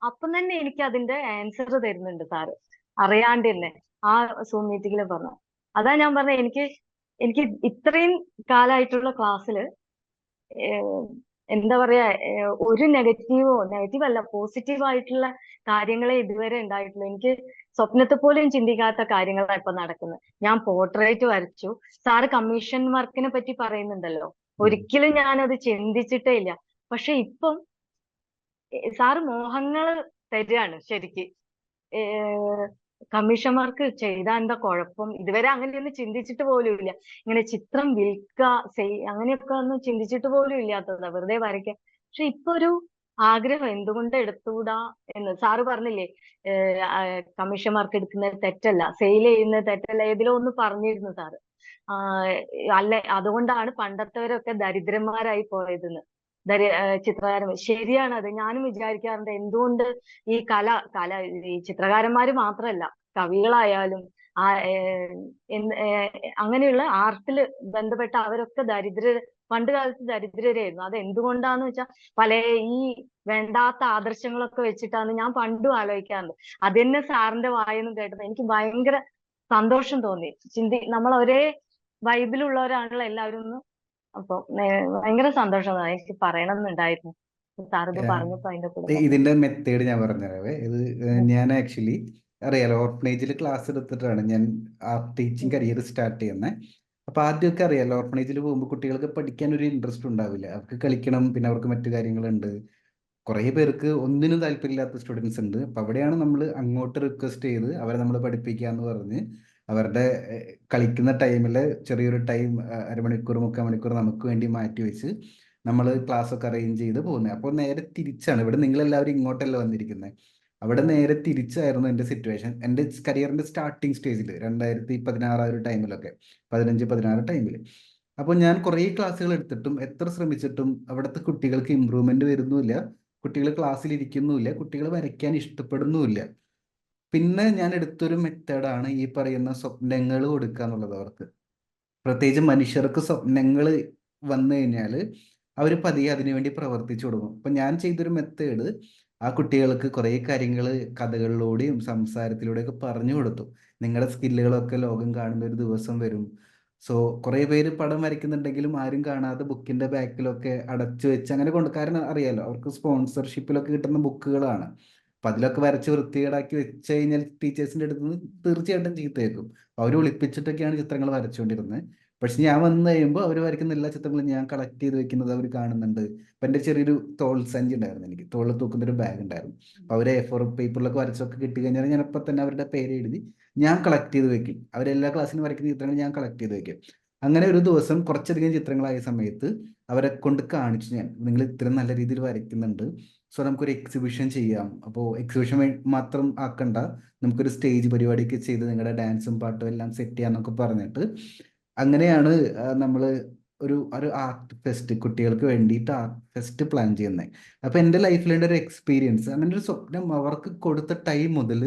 അപ്പം തന്നെ എനിക്ക് അതിന്റെ ആൻസർ തരുന്നുണ്ട് സാറ്, അറിയാണ്ട് തന്നെ ആ സൂം മീറ്റിംഗിൽ പറഞ്ഞു. അതാ ഞാൻ പറഞ്ഞത്, എനിക്ക് ഇത്രയും കാലമായിട്ടുള്ള ക്ലാസ്സിൽ എന്താ പറയാ, ഒരു നെഗറ്റീവ് അല്ല, പോസിറ്റീവ് ആയിട്ടുള്ള കാര്യങ്ങളെ ഇതുവരെ ഉണ്ടായിട്ടുള്ളൂ. എനിക്ക് സ്വപ്നത്തിൽ പോലും ചിന്തിക്കാത്ത കാര്യങ്ങളാണ് ഇപ്പൊ നടക്കുന്നത്. ഞാൻ പോർട്രേറ്റ് വരച്ചു, സാറ് കമ്മീഷൻ വർക്കിനെ പറ്റി പറയുന്നുണ്ടല്ലോ, ഒരിക്കലും ഞാനത് ചിന്തിച്ചിട്ടേ ഇല്ല. പക്ഷെ ഇപ്പം സാറ് മോഹങ്ങൾ തരികയാണ് ശരിക്ക്. കമ്മീഷൻ വർക്ക് ചെയ്താൽ എന്താ കുഴപ്പം, ഇതുവരെ അങ്ങനെയൊന്നും ചിന്തിച്ചിട്ട് പോലും ഇല്ല. ഇങ്ങനെ ചിത്രം വിൽക്കുക അങ്ങനെയൊക്കെ ഒന്നും ചിന്തിച്ചിട്ട് പോലും ഇല്ലാത്തതാ, വെറുതെ വരയ്ക്കുക. പക്ഷെ ഇപ്പൊ ഒരു ആഗ്രഹം, എന്തുകൊണ്ട് എടുത്തുകൂടാ എന്ന്. സാറ് പറഞ്ഞില്ലേ കമ്മീഷൻ വർക്ക് എടുക്കുന്നത് തെറ്റല്ല, സെയിൽ ചെയ്യുന്നത് തെറ്റല്ല, ഏതിലോ ഒന്ന് പറഞ്ഞിരുന്നു സാറ്. അല്ല അതുകൊണ്ടാണ് പണ്ടത്തെവരൊക്കെ ദരിദ്രന്മാരായി പോയതെന്ന്. ചിത്രകാരൻ ശരിയാണ്. അത് ഞാനും വിചാരിക്കാറുണ്ട്, എന്തുകൊണ്ട് ഈ ഈ ചിത്രകാരന്മാര് മാത്രമല്ല, കവികളായാലും ആ അങ്ങനെയുള്ള ആർട്ടിൽ ബന്ധപ്പെട്ട അവരൊക്കെ പണ്ട് കാലത്ത് ദരിദ്രരായിരുന്നു. അത് എന്തുകൊണ്ടാന്ന് വെച്ചാൽ പല ഈ വേണ്ടാത്ത ആദർശങ്ങളൊക്കെ വെച്ചിട്ടാണ് ഞാൻ പണ്ടും ആലോചിക്കാറുണ്ട്. അത് തന്നെ സാറിന്റെ വായെന്നും കേട്ടത് എനിക്ക് ഭയങ്കര സന്തോഷം തോന്നി. നമ്മൾ ഒരേ വൈബിലുള്ളവരാണല്ലോ എല്ലാവരും എന്ന്. അപ്പൊ ഭയങ്കര സന്തോഷമാണ്. എനിക്ക് പറയണമെന്നുണ്ടായിരുന്നു. സാർ ഇത് പറഞ്ഞപ്പോ അതിന്റെ കൂടെ പറഞ്ഞു. ഇതിന്റെ മെത്തേഡ് ഞാൻ പറഞ്ഞുതരാവേ. ഇത് ഞാൻ ആക്ച്വലി അറിയാലോ, ഓർഫനേജിൽ ക്ലാസ് എടുത്തിട്ടാണ് ഞാൻ ആർട്ട് ടീച്ചിങ് കരിയർ സ്റ്റാർട്ട് ചെയ്യുന്നത്. അപ്പൊ ആദ്യമൊക്കെ അറിയാലോ, ഓർഫനേജിൽ പോകുമ്പോൾ കുട്ടികൾക്ക് പഠിക്കാൻ ഒരു ഇൻട്രസ്റ്റ് ഉണ്ടാവില്ല. അവർക്ക് കളിക്കണം, പിന്നെ അവർക്ക് മറ്റു കാര്യങ്ങളുണ്ട്. കുറേ പേർക്ക് ഒന്നിനും താല്പര്യമില്ലാത്ത സ്റ്റുഡൻസ് ഉണ്ട്. അപ്പൊ അവിടെയാണ് നമ്മൾ അങ്ങോട്ട് റിക്വസ്റ്റ് ചെയ്ത് അവരെ നമ്മൾ പഠിപ്പിക്കാന്ന് പറഞ്ഞ് അവരുടെ കളിക്കുന്ന ടൈമിൽ ചെറിയൊരു ടൈം, അരമണിക്കൂർ 3/4 മണിക്കൂർ നമുക്ക് വേണ്ടി മാറ്റി വെച്ച് നമ്മൾ ക്ലാസ് ഒക്കെ അറേഞ്ച് ചെയ്ത് പോകുന്നത്. അപ്പോൾ നേരെ തിരിച്ചാണ്. ഇവിടെ നിങ്ങളെല്ലാവരും ഇങ്ങോട്ടല്ല വന്നിരിക്കുന്നത്. അവിടെ നേരെ തിരിച്ചായിരുന്നു എൻ്റെ സിറ്റുവേഷൻ. എൻ്റെ കരിയറിന്റെ സ്റ്റാർട്ടിങ് സ്റ്റേജിൽ 2016 ആ ഒരു ടൈമിലൊക്കെ, 15-16 ടൈമിൽ. അപ്പോൾ ഞാൻ കുറേ ക്ലാസ്സുകൾ എടുത്തിട്ടും എത്ര ശ്രമിച്ചിട്ടും അവിടുത്തെ കുട്ടികൾക്ക് ഇമ്പ്രൂവ്മെന്റ് വരുന്നുമില്ല. കുട്ടികൾ ക്ലാസ്സിൽ ഇരിക്കുന്നുമില്ല. കുട്ടികൾ വരയ്ക്കാൻ ഇഷ്ടപ്പെടുന്നുമില്ല. പിന്നെ ഞാൻ എടുത്തൊരു മെത്തേഡാണ് ഈ പറയുന്ന സ്വപ്നങ്ങൾ കൊടുക്കുക എന്നുള്ളത് അവർക്ക്. പ്രത്യേകിച്ച് മനുഷ്യർക്ക് സ്വപ്നങ്ങൾ വന്നു കഴിഞ്ഞാൽ അവർ പതിയെ അതിനുവേണ്ടി പ്രവർത്തിച്ചു തുടങ്ങും. അപ്പം ഞാൻ ചെയ്തൊരു മെത്തേഡ്, ആ കുട്ടികൾക്ക് കുറേ കാര്യങ്ങൾ കഥകളിലൂടെയും സംസാരത്തിലൂടെയൊക്കെ പറഞ്ഞു കൊടുത്തു. നിങ്ങളുടെ സ്കില്ലുകളൊക്കെ ലോകം കാണുന്ന ഒരു ദിവസം വരും. സോ കുറേ പേര് പടം വരയ്ക്കുന്നുണ്ടെങ്കിലും ആരും കാണാതെ ബുക്കിന്റെ ബാക്കിലൊക്കെ അടച്ചു വെച്ച് അങ്ങനെ കൊണ്ട്, കാരണം അറിയാലോ അവർക്ക് സ്പോൺസർഷിപ്പിലൊക്കെ കിട്ടുന്ന ബുക്കുകളാണ്. അപ്പൊ അതിലൊക്കെ വരച്ച് വൃത്തികേടാക്കി വെച്ച് കഴിഞ്ഞാൽ ടീച്ചേഴ്സിന്റെ അടുത്ത് നിന്ന് തീർച്ചയായിട്ടും ചീത്ത കേൾക്കും. അവർ ഒളിപ്പിച്ചിട്ടൊക്കെയാണ് ചിത്രങ്ങൾ വരച്ചുകൊണ്ടിരുന്നത്. പക്ഷെ ഞാൻ വന്നു കഴിയുമ്പോൾ അവർ വരയ്ക്കുന്ന എല്ലാ ചിത്രങ്ങളും ഞാൻ കളക്ട് ചെയ്ത് വെക്കുന്നത് അവർ കാണുന്നുണ്ട്. അപ്പൊ എൻ്റെ ചെറിയൊരു തോൾ സഞ്ചി ഉണ്ടായിരുന്നു, എനിക്ക് തോളിൽ തൂക്കുന്ന ഒരു ബാഗ് ഉണ്ടായിരുന്നു. അപ്പൊ അവരെ A4 പേപ്പറിലൊക്കെ വരച്ചൊക്കെ കിട്ടി കഴിഞ്ഞാൽ ഞാൻ അപ്പം തന്നെ അവരുടെ പേര് എഴുതി ഞാൻ കളക്ട് ചെയ്ത് വെക്കും. അവരെല്ലാ ക്ലാസ്സിലും വരയ്ക്കുന്ന ചിത്രങ്ങൾ ഞാൻ കളക്ട് ചെയ്ത് വെക്കും. അങ്ങനെ ഒരു ദിവസം കുറച്ചധികം ചിത്രങ്ങളായ സമയത്ത് അവരെ കൊണ്ട് കാണിച്ചു ഞാൻ, നിങ്ങൾ ഇത്രയും നല്ല രീതിയിൽ വരയ്ക്കുന്നുണ്ട്, സോ നമുക്കൊരു എക്സിബിഷൻ ചെയ്യാം. അപ്പോൾ എക്സിബിഷൻ മാത്രം ആക്കണ്ട, നമുക്കൊരു സ്റ്റേജ് പരിപാടിയൊക്കെ ചെയ്ത് നിങ്ങളുടെ ഡാൻസും പാട്ടും എല്ലാം സെറ്റ് ചെയ്യാന്നൊക്കെ പറഞ്ഞിട്ട് അങ്ങനെയാണ് നമ്മൾ ഒരു ഒരു ആർട്ട് ഫെസ്റ്റ്, കുട്ടികൾക്ക് വേണ്ടിയിട്ട് ആർട്ട് ഫെസ്റ്റ് പ്ലാൻ ചെയ്യുന്നത്. അപ്പോൾ എൻ്റെ ലൈഫിലുള്ള ഒരു എക്സ്പീരിയൻസ്, അങ്ങനെ ഒരു സ്വപ്നം അവർക്ക് കൊടുത്ത ടൈം മുതൽ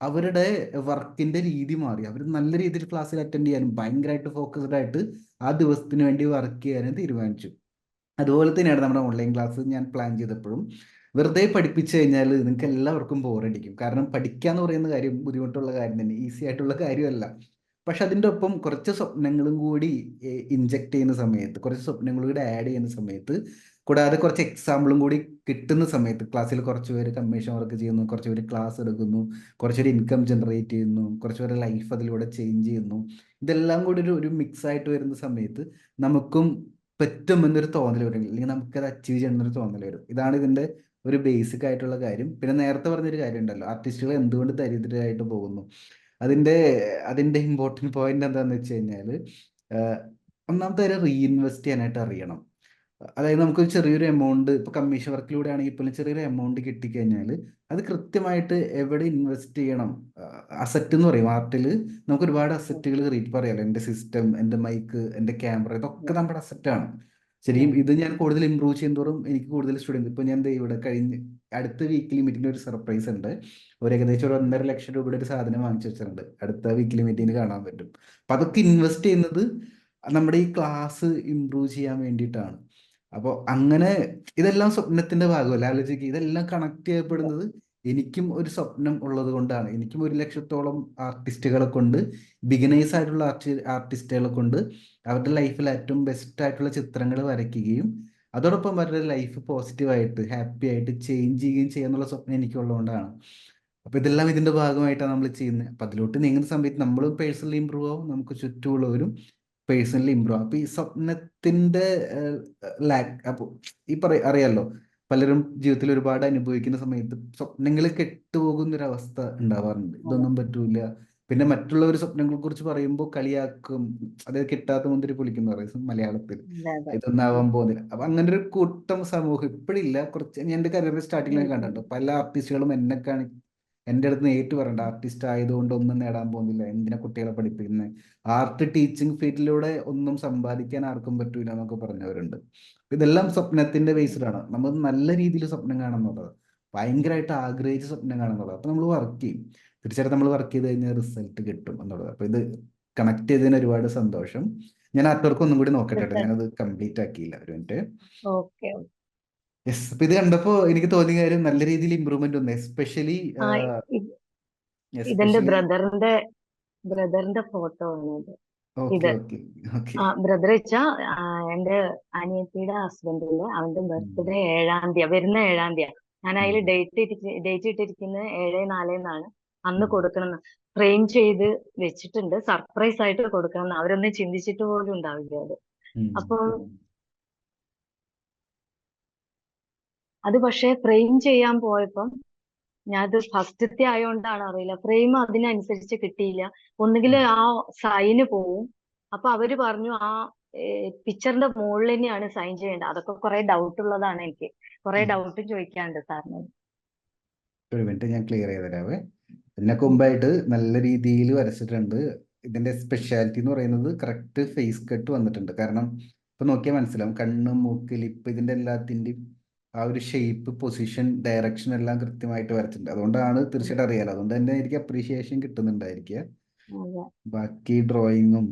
അവരുടെ വർക്കിന്റെ രീതി മാറി. അവർ നല്ല രീതിയിൽ ക്ലാസ്സിൽ അറ്റൻഡ് ചെയ്യാനും ഭയങ്കരമായിട്ട് ഫോക്കസ്ഡ് ആയിട്ട് ആ ദിവസത്തിന് വേണ്ടി വർക്ക് ചെയ്യാനും തീരുമാനിച്ചു. അതുപോലെ തന്നെയാണ് നമ്മുടെ ഓൺലൈൻ ക്ലാസ് ഞാൻ പ്ലാൻ ചെയ്തപ്പോഴും. വെറുതെ പഠിപ്പിച്ചു കഴിഞ്ഞാൽ നിങ്ങൾക്ക് എല്ലാവർക്കും ബോറടിക്കും. കാരണം പഠിക്കുക എന്ന് പറയുന്ന കാര്യം ബുദ്ധിമുട്ടുള്ള കാര്യം തന്നെ, ഈസി ആയിട്ടുള്ള കാര്യമല്ല. പക്ഷെ അതിൻ്റെ ഒപ്പം കുറച്ച് സ്വപ്നങ്ങളും കൂടി ഇൻജെക്ട് ചെയ്യുന്ന സമയത്ത്, കുറച്ച് സ്വപ്നങ്ങളും കൂടി ആഡ് ചെയ്യുന്ന സമയത്ത്, കൂടാതെ കുറച്ച് എക്സാമ്പിളും കൂടി കിട്ടുന്ന സമയത്ത്, ക്ലാസ്സിൽ കുറച്ച് പേര് കമ്മീഷൻ വർക്ക് ചെയ്യുന്നു, കുറച്ച് പേര് ക്ലാസ് എടുക്കുന്നു, കുറച്ച് പേര് ഇൻകം ജനറേറ്റ് ചെയ്യുന്നു, കുറച്ച് പേര് ലൈഫ് അതിലൂടെ ചേഞ്ച് ചെയ്യുന്നു, ഇതെല്ലാം കൂടി ഒരു മിക്സ് ആയിട്ട് വരുന്ന സമയത്ത് നമുക്കും പറ്റും എന്നൊരു തോന്നൽ വരും, അല്ലെങ്കിൽ നമുക്കത് അച്ചീവ് ചെയ്യണം എന്നൊരു തോന്നൽ വരും. ഇതാണ് ഇതിന്റെ ഒരു ബേസിക് ആയിട്ടുള്ള കാര്യം. പിന്നെ നേരത്തെ പറഞ്ഞൊരു കാര്യം ഉണ്ടല്ലോ, ആർട്ടിസ്റ്റുകൾ എന്തുകൊണ്ട് ദരിദ്രരായിട്ട് പോകുന്നു, അതിന്റെ അതിന്റെ ഇമ്പോർട്ടൻറ്റ് പോയിന്റ് എന്താണെന്ന് വെച്ച് കഴിഞ്ഞാൽ, ഒന്നാമത്തെ കാര്യം റീഇൻവെസ്റ്റ് ചെയ്യാനായിട്ട് അറിയണം. അതായത് നമുക്ക് ചെറിയൊരു എമൗണ്ട്, ഇപ്പൊ കമ്മീഷൻ വർക്കിലൂടെ ആണെങ്കിൽ പോലും ചെറിയൊരു എമൗണ്ട് കിട്ടിക്കഴിഞ്ഞാൽ അത് കൃത്യമായിട്ട് എവിടെ ഇൻവെസ്റ്റ് ചെയ്യണം. അസറ്റ് എന്ന് പറയും ആർട്ടിൽ, നമുക്ക് ഒരുപാട് അസറ്റുകൾ ക്രിയേറ്റ്, പറയാലോ എൻ്റെ സിസ്റ്റം, എൻ്റെ മൈക്ക്, എൻ്റെ ക്യാമറ, ഇതൊക്കെ നമ്മുടെ അസറ്റാണ്. ശരിയും ഇത് ഞാൻ കൂടുതൽ ഇമ്പ്രൂവ് ചെയ്യുന്നതോറും എനിക്ക് കൂടുതൽ സ്റ്റുഡൻസ്, ഇപ്പൊ ഞാൻ ദേ ഇവിടെ കഴിഞ്ഞ് അടുത്ത വീക്കിലി മീറ്റിംഗിന് ഒരു സർപ്രൈസ് ഉണ്ട്. ഒരു ഏകദേശം ഒരു 1.5 ലക്ഷം രൂപയുടെ ഒരു സാധനം വാങ്ങിച്ചു വെച്ചിട്ടുണ്ട്, അടുത്ത വീക്കിലി മീറ്റിംഗിന് കാണാൻ പറ്റും. അപ്പൊ അതൊക്കെ ഇൻവെസ്റ്റ് ചെയ്യുന്നത് നമ്മുടെ ഈ ക്ലാസ് ഇമ്പ്രൂവ് ചെയ്യാൻ വേണ്ടിയിട്ടാണ്. അപ്പോൾ അങ്ങനെ ഇതെല്ലാം സ്വപ്നത്തിന്റെ ഭാഗമല്ല, ആലോചിക്കുക, ഇതെല്ലാം കണക്ട് ചെയ്യപ്പെടുന്നത് എനിക്കും ഒരു സ്വപ്നം ഉള്ളത് കൊണ്ടാണ്. എനിക്കും 1 ലക്ഷത്തോളം ആർട്ടിസ്റ്റുകളെ കൊണ്ട്, ബിഗിനേഴ്സ് ആയിട്ടുള്ള ആർട്ടിസ്റ്റുകളെ കൊണ്ട് അവരുടെ ലൈഫിൽ ഏറ്റവും ബെസ്റ്റ് ആയിട്ടുള്ള ചിത്രങ്ങൾ വരയ്ക്കുകയും അതോടൊപ്പം അവരുടെ ലൈഫ് പോസിറ്റീവായിട്ട് ഹാപ്പി ആയിട്ട് ചേഞ്ച് ചെയ്യുകയും ചെയ്യാന്നുള്ള സ്വപ്നം എനിക്കുള്ളതുകൊണ്ടാണ്. അപ്പൊ ഇതെല്ലാം ഇതിന്റെ ഭാഗമായിട്ടാണ് നമ്മൾ ചെയ്യുന്നത്. അപ്പൊ അതിലോട്ട് നീങ്ങുന്ന സമയത്ത് നമ്മൾ പേഴ്സണലി ഇമ്പ്രൂവ് ആവും, നമുക്ക് ചുറ്റുമുള്ളവരും പേഴ്സണലി ഇമ്പ്രൂവ് ആവും. അപ്പൊ ഈ സ്വപ്നത്തിന്റെ ലാക്ക്, അപ്പൊ അറിയാലോ, പലരും ജീവിതത്തിൽ ഒരുപാട് അനുഭവിക്കുന്ന സമയത്ത് സ്വപ്നങ്ങൾ കെട്ടുപോകുന്ന ഒരു അവസ്ഥ ഉണ്ടാവാറുണ്ട്. ഇതൊന്നും പറ്റൂല, പിന്നെ മറ്റുള്ളവർ സ്വപ്നങ്ങളെ കുറിച്ച് പറയുമ്പോൾ കളിയാക്കും, അതായത് കിട്ടാത്ത മുന്തിരി പൊളിക്കുന്ന പറയും മലയാളത്തിൽ, ഇതൊന്നും ആവാൻ പോകുന്നില്ല. അപ്പൊ അങ്ങനെ ഒരു കൂട്ടം സമൂഹം ഇപ്പോഴില്ല, കുറച്ച് ഞാൻ എൻ്റെ കരിയർ സ്റ്റാർട്ടിങ്ങിലൊക്കെ കണ്ടിട്ടുണ്ട്. പല ആർട്ടിസ്റ്റുകളും എന്നെ എൻ്റെ അടുത്ത് നേരിട്ട് പറയണ്ട, ആർട്ടിസ്റ്റ് ആയതുകൊണ്ട് ഒന്നും നേടാൻ പോകുന്നില്ല, എന്തിനാ കുട്ടികളെ പഠിപ്പിക്കുന്നത്, ആർട്ട് ടീച്ചിങ് ഫീൽഡിലൂടെ ഒന്നും സമ്പാദിക്കാൻ ആർക്കും പറ്റൂല എന്നൊക്കെ പറഞ്ഞവരുണ്ട്. ഇതെല്ലാം സ്വപ്നത്തിന്റെ ബേസ്ഡാണ്. നമ്മൾ നല്ല രീതിയിൽ സ്വപ്നം കാണുന്നുള്ളത്, ഭയങ്കരമായിട്ട് ആഗ്രഹിച്ച് സ്വപ്നം കാണുന്നുള്ളത്. അപ്പൊ നമ്മൾ വർക്ക് ചെയ്യും, തീർച്ചയായിട്ടും നമ്മൾ വർക്ക് ചെയ്ത് കഴിഞ്ഞാൽ റിസൾട്ട് കിട്ടും എന്നുള്ളത്. അപ്പൊ ഇത് കണക്ട് ചെയ്തതിന് ഒരുപാട് സന്തോഷം. ഞാൻ ആർട്ട് വർക്ക് ഒന്നും കൂടി നോക്കട്ടെ കേട്ടോ, ഞാനത് കംപ്ലീറ്റ് ആക്കിയില്ല, ഒരു മിനിറ്റ്. ഓക്കെ. യെസ്, അപ്പൊ ഇത് കണ്ടപ്പോ എനിക്ക് തോന്നിയ കാര്യം നല്ല രീതിയിൽ ഇമ്പ്രൂവ്മെന്റ് വന്നു, എസ്പെഷ്യലി ആ ഇത് ഇതെന്റെ എസ്പെഷ്യലി ബ്രദറിന്റെ ഫോട്ടോ ആണ് ഇത്. ഓക്കെ ഇത് ഓക്കെ ഓക്കെ. ബ്രദർ വെച്ചാ എന്റെ അനിയത്തിയുടെ ഹസ്ബൻഡിന്റെ അവന്റെ ബർത്ത്ഡേ 7-ാം തീയതി, വരുന്ന 7-ാം തീയതി. ഞാൻ അതിൽ ഡേറ്റ് ഇട്ടിരിക്കുന്നത് 7/4 അന്ന് കൊടുക്കണം. ഫ്രെയിം ചെയ്ത് വെച്ചിട്ടുണ്ട്, സർപ്രൈസ് ആയിട്ട് കൊടുക്കണം. അവരൊന്നും ചിന്തിച്ചിട്ട് പോലും ഉണ്ടാവില്ല അത്. അപ്പൊ അത് പക്ഷെ ഫ്രെയിം ചെയ്യാൻ പോയപ്പം ഞാനത് ഫസ്റ്റത്തെ ആയോണ്ടാണ് അറിയില്ല, ഫ്രെയിം അതിനനുസരിച്ച് കിട്ടിയില്ല. ഒന്നുകിൽ ആ സൈന് പോവും. അപ്പൊ അവര് പറഞ്ഞു ആ പിക്ചറിന്റെ മുകളിൽ തന്നെയാണ് സൈൻ ചെയ്യേണ്ടത്. അതൊക്കെ കുറെ ഡൗട്ട് ഉള്ളതാണ് എനിക്ക്. കുറെ ഡൗട്ടും ചോദിക്കാനുണ്ട് സാറിന്. ഒരു മിനിറ്റ്, ഞാൻ ക്ലിയർ ചെയ്ത് തരാവേ. ഇതിനൊക്കെ മുമ്പായിട്ട് നല്ല രീതിയിൽ വരച്ചിട്ടുണ്ട്. ഇതിന്റെ സ്പെഷ്യാലിറ്റി എന്ന് പറയുന്നത് കറക്റ്റ് ഫേസ് കട്ട് വന്നിട്ടുണ്ട്. കാരണം ഇപ്പൊ നോക്കിയാൽ മനസ്സിലാവും, കണ്ണ്, മൂക്ക്, ലിപ്പ്, ഇതിന്റെ എല്ലാത്തിന്റെയും ആ ഒരു ഷേപ്പ്, പൊസിഷൻ, ഡയറക്ഷൻ എല്ലാം കൃത്യമായിട്ട് വരച്ചിട്ടുണ്ട്. അതുകൊണ്ടാണ് തീർച്ചയായിട്ടും അറിയാലോ, അതുകൊണ്ട് തന്നെ എനിക്ക് അപ്രീഷിയേഷൻ കിട്ടുന്നുണ്ടായിരിക്കുക. ബാക്കി ഡ്രോയിങ്ങും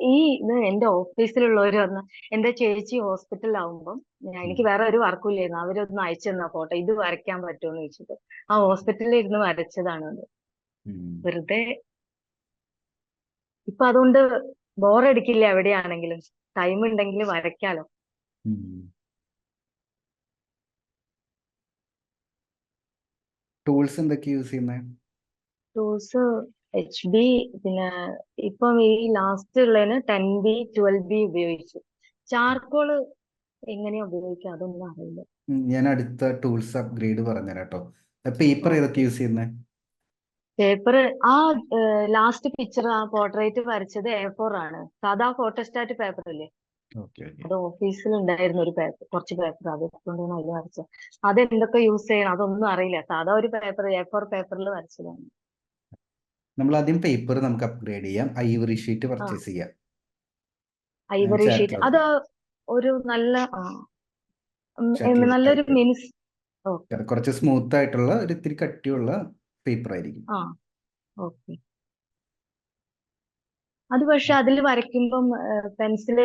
ഈ ഇത് എന്റെ ഓഫീസിലുള്ളവര് വന്ന്, എന്റെ ചേച്ചി ഹോസ്പിറ്റലിലാവുമ്പം എനിക്ക് വേറെ ഒരു വർക്കും ഇല്ലായിരുന്നു. അവരൊന്ന് അയച്ചു തന്ന ഫോട്ടോ, ഇത് വരയ്ക്കാൻ പറ്റുമെന്ന് ചോദിച്ചിട്ട് ആ ഹോസ്പിറ്റലിൽ ഇരുന്ന് വരച്ചതാണ് അത്. വെറുതെ. ഇപ്പൊ അതുകൊണ്ട് ബോറടിക്കില്ല. എവിടെയാണെങ്കിലും ടൈം ഉണ്ടെങ്കിൽ വരയ്ക്കാലോ. ടൂൾസ് എന്തൊക്കെ യൂസ് ചെയ്യുന്നത്? ടൂൾസ് HB, പിന്നെ ഇപ്പം ഈ ലാസ്റ്റ് ഉള്ളതിന് 10B 12B ഉപയോഗിച്ചു. ചാർക്കോള് എങ്ങനെയാ ഉപയോഗിക്കുക അതൊന്നും അറിയില്ല. ഞാൻ അടുത്ത ടൂൾസ് അപ്ഗ്രേഡ് പറഞ്ഞുതരാം കേട്ടോ. പേപ്പർ ഏതൊക്കെ യൂസ് ചെയ്യുന്നത്? പേപ്പർ ആ ലാസ്റ്റ് പിക്ചർ, ആ പോർട്രേറ്റ് വരച്ചത് A4 ആണ്. സാധാ ഫോട്ടോസ്റ്റാറ്റ് പേപ്പർ ഇല്ലേ, അത് ഓഫീസിൽ ഉണ്ടായിരുന്ന ഒരു പേപ്പർ, കുറച്ച് പേപ്പർ അത് എടുത്തുകൊണ്ടാണ് അതിൽ വരച്ചത്. അത് എന്തൊക്കെ യൂസ് ചെയ്യണം അതൊന്നും അറിയില്ല. സാധാ ഒരു പേപ്പർ, A4 പേപ്പറിൽ വരച്ചതാണ്. നമ്മൾ ആദ്യം പേപ്പർ നമുക്ക് അപ്ഗ്രേഡ് ചെയ്യാം. ഐവറി ഷീറ്റ് പർച്ചേസ് ചെയ്യാം. ഐവറി ഷീറ്റ് അത് ഒരു നല്ലൊരു മിനിസ്, കുറച്ച് സ്മൂത്ത് ആയിട്ടുള്ള ഒരു ഇത്തിരി കട്ടിയുള്ള പേപ്പർ ആയിരിക്കും. ഓക്കെ. അത് പക്ഷെ അതിൽ വരയ്ക്കുമ്പം പെൻസിൽ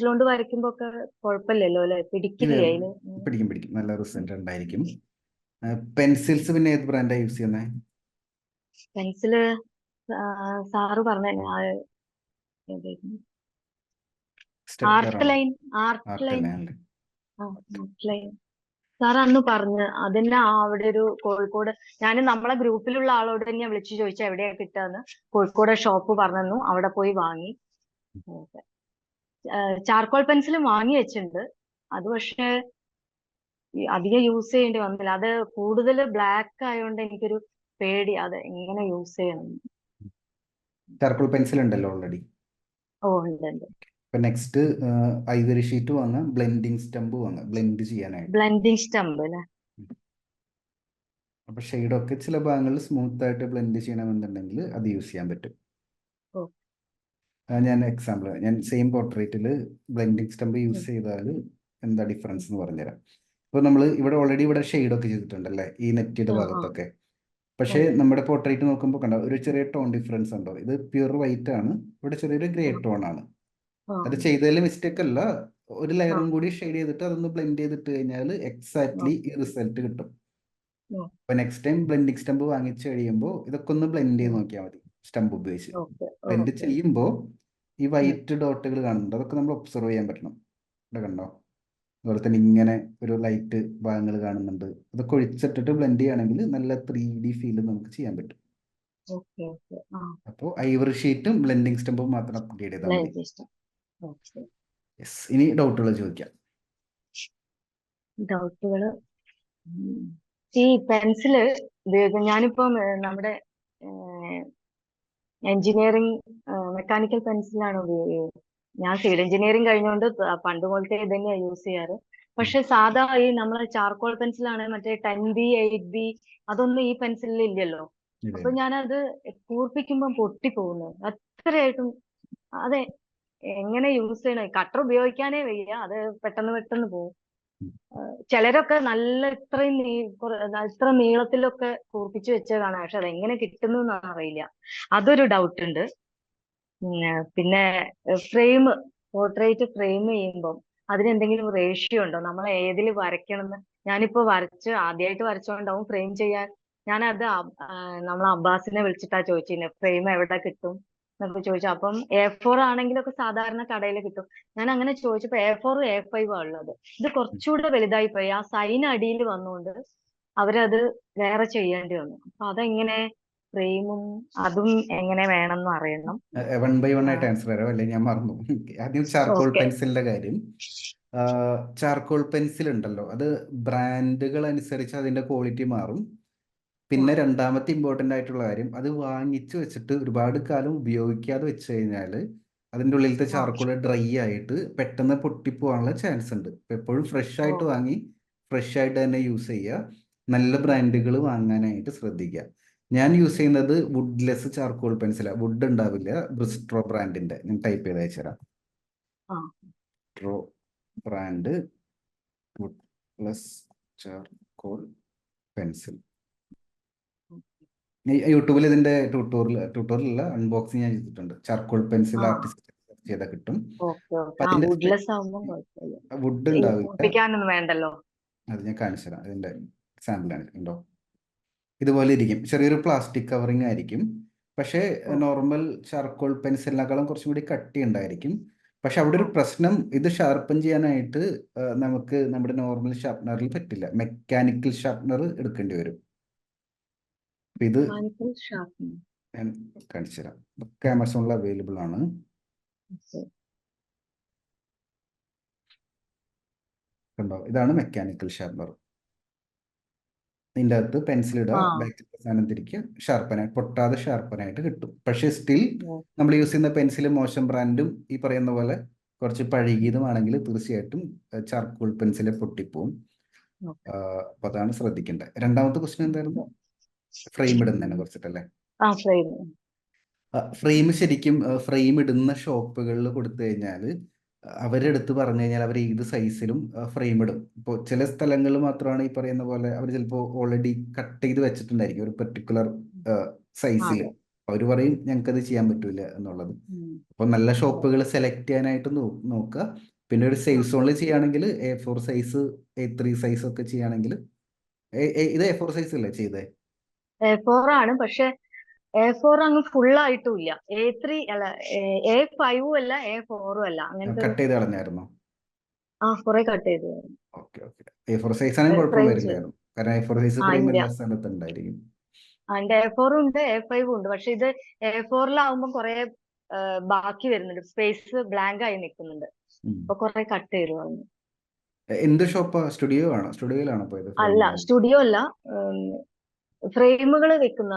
കൊണ്ട് വരയ്ക്കുമ്പോ ഒക്കെ കുഴപ്പമില്ലല്ലോ അല്ലെ? പിടിക്കില്ലേ അതില്? പിടിക്കും, നല്ല റിസൾട്ട് ഉണ്ടായിരിക്കും. പെൻസിൽസ് പിന്നെ ഏത് ബ്രാൻഡാണ് യൂസ് ചെയ്യുന്നത്? പെൻസില് സാറ് പറഞ്ഞ ആർട്ട് ലൈൻ. സാർ അന്ന് പറഞ്ഞ് അതിന്റെ അവിടെ ഒരു കോഴിക്കോട്, ഞാൻ നമ്മളെ ഗ്രൂപ്പിലുള്ള ആളോട് തന്നെയാ വിളിച്ചു ചോദിച്ചാൽ എവിടെയാ കിട്ടാന്ന്. കോഴിക്കോട് ഷോപ്പ് പറഞ്ഞു, അവിടെ പോയി വാങ്ങി. ചാർക്കോൾ പെൻസിൽ വാങ്ങി വെച്ചിട്ടുണ്ട്. അത് പക്ഷെ അധികം യൂസ് ചെയ്യേണ്ടി വന്നില്ല. അത് കൂടുതൽ ബ്ലാക്ക് ആയതുകൊണ്ട് എനിക്കൊരു പേടി, അത് എങ്ങനെ യൂസ് ചെയ്യണം. ചാർക്കോൾ പെൻസിൽ ഉണ്ടല്ലോ ഓൾറെഡി. ഉണ്ട്. ഇപ്പൊ നെക്സ്റ്റ് ഐവറി ഷീറ്റ് വാങ്ങാം, ബ്ലെൻഡിങ് സ്റ്റംപ് വാങ്ങാം, ബ്ലെൻഡ് ചെയ്യാനായിട്ട്. ബ്ലെൻഡിങ് സ്റ്റംപ് അല്ലേ? അപ്പൊ ഷെയ്ഡൊക്കെ ചില ഭാഗങ്ങളിൽ സ്മൂത്ത് ആയിട്ട് ബ്ലെൻഡ് ചെയ്യണമെന്നുണ്ടെങ്കിൽ അത് യൂസ് ചെയ്യാൻ പറ്റും. ഞാൻ സെയിം പോർട്രേറ്റിൽ ബ്ലെൻഡിങ് സ്റ്റംപ് യൂസ് ചെയ്താൽ എന്താ ഡിഫറൻസ് എന്ന് പറഞ്ഞുതരാം. ഇപ്പൊ നമ്മൾ ഇവിടെ ഷെയ്ഡൊക്കെ ചെയ്തിട്ടുണ്ടല്ലേ ഈ നെറ്റിയുടെ ഭാഗത്തൊക്കെ. പക്ഷേ നമ്മുടെ പോർട്രേറ്റ് നോക്കുമ്പോൾ കണ്ടോ ഒരു ചെറിയ ടോൺ ഡിഫറൻസ് ഉണ്ടോ? ഇത് പ്യൂർ വൈറ്റ് ആണ്, ഇവിടെ ചെറിയൊരു ഗ്രേ ടോൺ ആണ്. അത് ചെയ്തതിൽ മിസ്റ്റേക്ക് അല്ല, ഒരു ലെയറും കൂടി ഷെയ്ഡ് ചെയ്തിട്ട് അതൊന്ന് ബ്ലെൻഡ് ചെയ്തിട്ട് കഴിഞ്ഞാൽ എക്സാക്ട്ലി ഈ റിസൾട്ട് കിട്ടും. അപ്പൊ നെക്സ്റ്റ് ടൈം ബ്ലെൻഡിങ് സ്റ്റംപ് വാങ്ങിച്ചു കഴിയുമ്പോൾ ഇതൊക്കെ ഒന്ന് ബ്ലെൻഡ് ചെയ്ത് നോക്കിയാൽ മതി സ്റ്റംപ് ഉപയോഗിച്ച്. ബ്ലെൻഡ് ചെയ്യുമ്പോൾ ഈ വൈറ്റ് ഡോട്ടുകൾ കാണുന്നുണ്ട്, അതൊക്കെ നമ്മൾ ഒബ്സർവ് ചെയ്യാൻ പറ്റണം. ഇവിടെ കണ്ടോ, അതുപോലെ തന്നെ ഇങ്ങനെ ഒരു ലൈറ്റ് ഭാഗങ്ങൾ കാണുന്നുണ്ട്. അതൊക്കെ ഒഴിച്ചിട്ടിട്ട് ബ്ലെൻഡ് ചെയ്യുകയാണെങ്കിൽ നല്ല 3D ഫീൽ നമുക്ക് ചെയ്യാൻ പറ്റും. അപ്പോൾ ഐവറി ഷീറ്റും ബ്ലെൻഡിങ് സ്റ്റംപും മാത്രം അപ്ഗ്രേഡ് ചെയ്താൽ മതി. ഇനി ഡൗട്ടുകൾ ചോദിക്കാം. ഡൗട്ടുകള് ഈ പെൻസില് ഞാനിപ്പം നമ്മുടെ എഞ്ചിനീയറിംഗ് മെക്കാനിക്കൽ പെൻസിലാണ് ഉപയോഗിക്കുന്നത്. ഞാൻ സിവിൽ എഞ്ചിനീയറിംഗ് കഴിഞ്ഞുകൊണ്ട് പണ്ട് പോലത്തെ ഇത് തന്നെയാണ് യൂസ് ചെയ്യാറ്. പക്ഷെ സാധാ ഈ നമ്മളെ ചാർക്കോൾ പെൻസിലാണ്, മറ്റേ 10B 8B അതൊന്നും ഈ പെൻസിലിൽ ഇല്ലല്ലോ. അപ്പൊ ഞാനത് കൂർപ്പിക്കുമ്പോൾ പൊട്ടിപ്പോകുന്നു അത്രയായിട്ടും. അതെ, എങ്ങനെ യൂസ് ചെയ്യണം? കട്ടർ ഉപയോഗിക്കാനേ വയ്യ, അത് പെട്ടെന്ന് പോകും. ചിലരൊക്കെ നല്ല ഇത്ര നീളത്തിലൊക്കെ കൂർപ്പിച്ച് വെച്ചതാണ്, പക്ഷെ അതെങ്ങനെ കിട്ടുന്നു എന്നാണ് അറിയില്ല. അതൊരു ഡൗട്ട് ഉണ്ട്. പിന്നെ പോർട്രേറ്റ് ഫ്രെയിം ചെയ്യുമ്പോൾ അതിനെന്തെങ്കിലും റേഷ്യോ ഉണ്ടോ? നമ്മൾ ഏതിൽ വരയ്ക്കണമെന്ന്? ഞാനിപ്പോ ആദ്യമായിട്ട് വരച്ചോണ്ടാവും ഫ്രെയിം ചെയ്യാൻ. ഞാനത് നമ്മളെ അബ്ബാസിനെ വിളിച്ചിട്ടാ ചോദിച്ചിരുന്നത്, ഫ്രെയിം എവിടെ കിട്ടും എന്നൊക്കെ ചോദിച്ചു. അപ്പം A4 ആണെങ്കിലൊക്കെ സാധാരണ കടയിൽ കിട്ടും. ഞാൻ അങ്ങനെ ചോദിച്ചപ്പോ A4 A5 ആ ഉള്ളത്. ഇത് കുറച്ചുകൂടെ വലുതായി പോയി. ആ സൈൻ അടിയിൽ വന്നുകൊണ്ട് അവരത് വേറെ ചെയ്യേണ്ടി വന്നു. അപ്പൊ അതെങ്ങനെ ഫ്രെയിമും അതും എങ്ങനെ വേണമെന്ന് അറിയണം. വൺ ബൈ വൺ ആയിട്ട് ആൻസർ തരാം, അല്ലെ ഞാൻ മറന്നു. ആദ്യം ചാർക്കോൾ ഓക്കെ. പെൻസിലിന്റെ കാര്യം. ചാർക്കോൾ പെൻസിൽ ഉണ്ടല്ലോ, അത് ബ്രാൻഡുകൾ അനുസരിച്ച് അതിന്റെ ക്വാളിറ്റി മാറും. പിന്നെ രണ്ടാമത്തെ ഇമ്പോർട്ടൻ്റ് ആയിട്ടുള്ള കാര്യം, അത് വാങ്ങിച്ചു വെച്ചിട്ട് ഒരുപാട് കാലം ഉപയോഗിക്കാതെ വെച്ച് കഴിഞ്ഞാൽ അതിൻ്റെ ഉള്ളിലത്തെ ആ ചാർക്കോൾ ഡ്രൈ ആയിട്ട് പെട്ടെന്ന് പൊട്ടിപ്പോവാനുള്ള ചാൻസ് ഉണ്ട്. അപ്പോൾ എപ്പോഴും ഫ്രഷ് ഓ ആയിട്ട് വാങ്ങി ഫ്രഷ് ആയിട്ട് തന്നെ യൂസ് ചെയ്യുക. നല്ല ബ്രാൻഡുകൾ വാങ്ങാനായിട്ട് ശ്രദ്ധിക്കുക. ഞാൻ യൂസ് ചെയ്യുന്നത് വുഡ്ലെസ് ചാർക്കോൾ പെൻസിലാണ്. വുഡ് ഉണ്ടാവില്ല, ബ്രിസ്ട്രോ ബ്രാൻഡിൻ്റെ. ഞാൻ ടൈപ്പ് ചെയ്ത് അയച്ചുതരാം. ആ ബ്രിസ്ട്രോ ബ്രാൻഡ് വുഡ്ലെസ് ചാർക്കോൾ പെൻസിൽ. യൂട്യൂബിൽ ഇതിന്റെ ട്യൂട്ടോറിയൽ അൺബോക്സിങ് ഞാൻ ചെയ്തിട്ടുണ്ട്. ചാർക്കോൾ പെൻസിൽ ആ ആർട്ടിസ്റ്റ് ചെയ്താൽ കിട്ടും. ഓക്കെ അപ്പൊ ഓക്കെ. ആ അതിന്റെ വുഡ്ലെസ് ആവുമ്പോൾ കുഴപ്പമില്ല. വുഡ് ഈ ഉണ്ടാവില്ല. പൊട്ടിക്കാനൊന്നും വേണ്ടല്ലോ. അത് ഞാൻ കാണിച്ചു തരാം. അതിന്റെ സാമ്പിളാണ്. ഉണ്ടോ, ഇതുപോലെ ഇരിക്കും. ചെറിയൊരു പ്ലാസ്റ്റിക് കവറിങ് ആയിരിക്കും. പക്ഷേ ഓ നോർമൽ ചാർക്കോൾ പെൻസിലിനേക്കാളും കുറച്ചും കൂടി കട്ടി ഉണ്ടായിരിക്കും. പക്ഷെ അവിടെ ഓ ഒരു പ്രശ്നം, ഇത് ഷാർപ്പൻ ചെയ്യാനായിട്ട് നമുക്ക് നമ്മുടെ നോർമൽ ഷാർപ്പനറിൽ പറ്റില്ല. മെക്കാനിക്കൽ ഷാർപ്പനർ എടുക്കേണ്ടി വരും. അപ്പൊ ഇത് മെക്കാനിക്കൽ ഷാർപ്പനർ. ഞാൻ കാണിച്ചു തരാം. ഇതൊക്കെ ആമസോണിൽ അവൈലബിൾ ആണ്. കണ്ടോ, ഇതാണ് മെക്കാനിക്കൽ ഷാർപ്പനർ. ഇതിൻ്റെ അകത്ത് പെൻസിൽ ഇടുക, ആ ബാക്കിൽ സാധനം തിരിക്കുക, ഷാർപ്പനായി പൊട്ടാതെ ഷാർപ്പനായിട്ട് കിട്ടും. പക്ഷേ സ്റ്റിൽ ഓ നമ്മൾ യൂസ് ചെയ്യുന്ന പെൻസിൽ മോശം ബ്രാൻഡും ഈ പറയുന്ന പോലെ കുറച്ച് പഴകിയതുമാണെങ്കിൽ തീർച്ചയായിട്ടും ചാർക്കോൾ പെൻസിൽ പൊട്ടിപ്പോവും. ഓക്കെ. അപ്പോൾ അതാണ് ശ്രദ്ധിക്കേണ്ടത്. രണ്ടാമത്തെ ക്വസ്റ്റ്യൻ എന്തായിരുന്നു? ഫ്രെയിം ഇടുന്നതിനെ കുറിച്ചിട്ടല്ലേ? ആ ഫ്രെയിം. ഫ്രെയിം ശരിക്കും ഫ്രെയിം ഇടുന്ന ഷോപ്പുകളിൽ കൊടുത്തു കഴിഞ്ഞാൽ അവരെടുത്ത് പറഞ്ഞു കഴിഞ്ഞാൽ അവർ ഏത് സൈസിലും ഫ്രെയിം ഇടും. ഇപ്പോൾ ചില സ്ഥലങ്ങളിൽ മാത്രമാണ് ഈ പറയുന്ന പോലെ അവർ ചിലപ്പോൾ ഓൾറെഡി കട്ട് ചെയ്ത് വെച്ചിട്ടുണ്ടായിരിക്കും ഒരു പെർട്ടിക്കുലർ സൈസിൽ. അതെ. അവർ പറയും ഞങ്ങൾക്കത് ചെയ്യാൻ പറ്റൂല എന്നുള്ളത്. ഉം. അപ്പോൾ നല്ല അതെ. ഷോപ്പുകൾ സെലക്ട് ചെയ്യാനായിട്ട് നോക്കുക. പിന്നെ ഒരു ആ സേഫ് സോണിൽ ചെയ്യുകയാണെങ്കിൽ A4 സൈസ്, A3 സൈസ് ഒക്കെ ചെയ്യുകയാണെങ്കിൽ ഇത് A4 സൈസ് അല്ലേ ചെയ്തേ? A4 ആണ്. പക്ഷെ A4 അങ്ങ് ഫുൾ ആയിട്ടുമില്ല. A3 അല്ല, A5 അല്ല, A4 അല്ല, അങ്ങനത്തെ ഒരു. കട്ട് ചെയ്ത് കളഞ്ഞായിരുന്നോ? ആ കുറെ കട്ട് ചെയ്തു. Okay okay. A4 സൈസ് ആണെങ്കിൽ കുഴപ്പം ഫ്രെയിം ചെയ്തു. വരില്ലായിരുന്നു. കാരണം A4 സൈസ് ആ ഫ്രെയിം ഇല്ല. എല്ലാ സ്ഥലത്തും ഉണ്ടായിരിക്കും. അതിന്റെ A4 ഉണ്ട്, A5 ഉണ്ട്. പക്ഷെ ഇത് A4-ലാവുമ്പോൾ കുറെ ബാക്കി വരുന്നുണ്ട്. സ്പേസ് ബ്ലാങ്ക് ആയി നിൽക്കുന്നുണ്ട്. ഉം. അപ്പൊ കുറെ കട്ട് ചെയ്തു കളഞ്ഞു. എന്ത് ഷോപ്പാ? സ്റ്റുഡിയോ ആണോ? സ്റ്റുഡിയോയിലാണോ പോയത് ഫ്രെയിം അല്ല, ഇടാൻ? സ്റ്റുഡിയോ അല്ല. ഫ്രെയിമുകൾ വെക്കുന്ന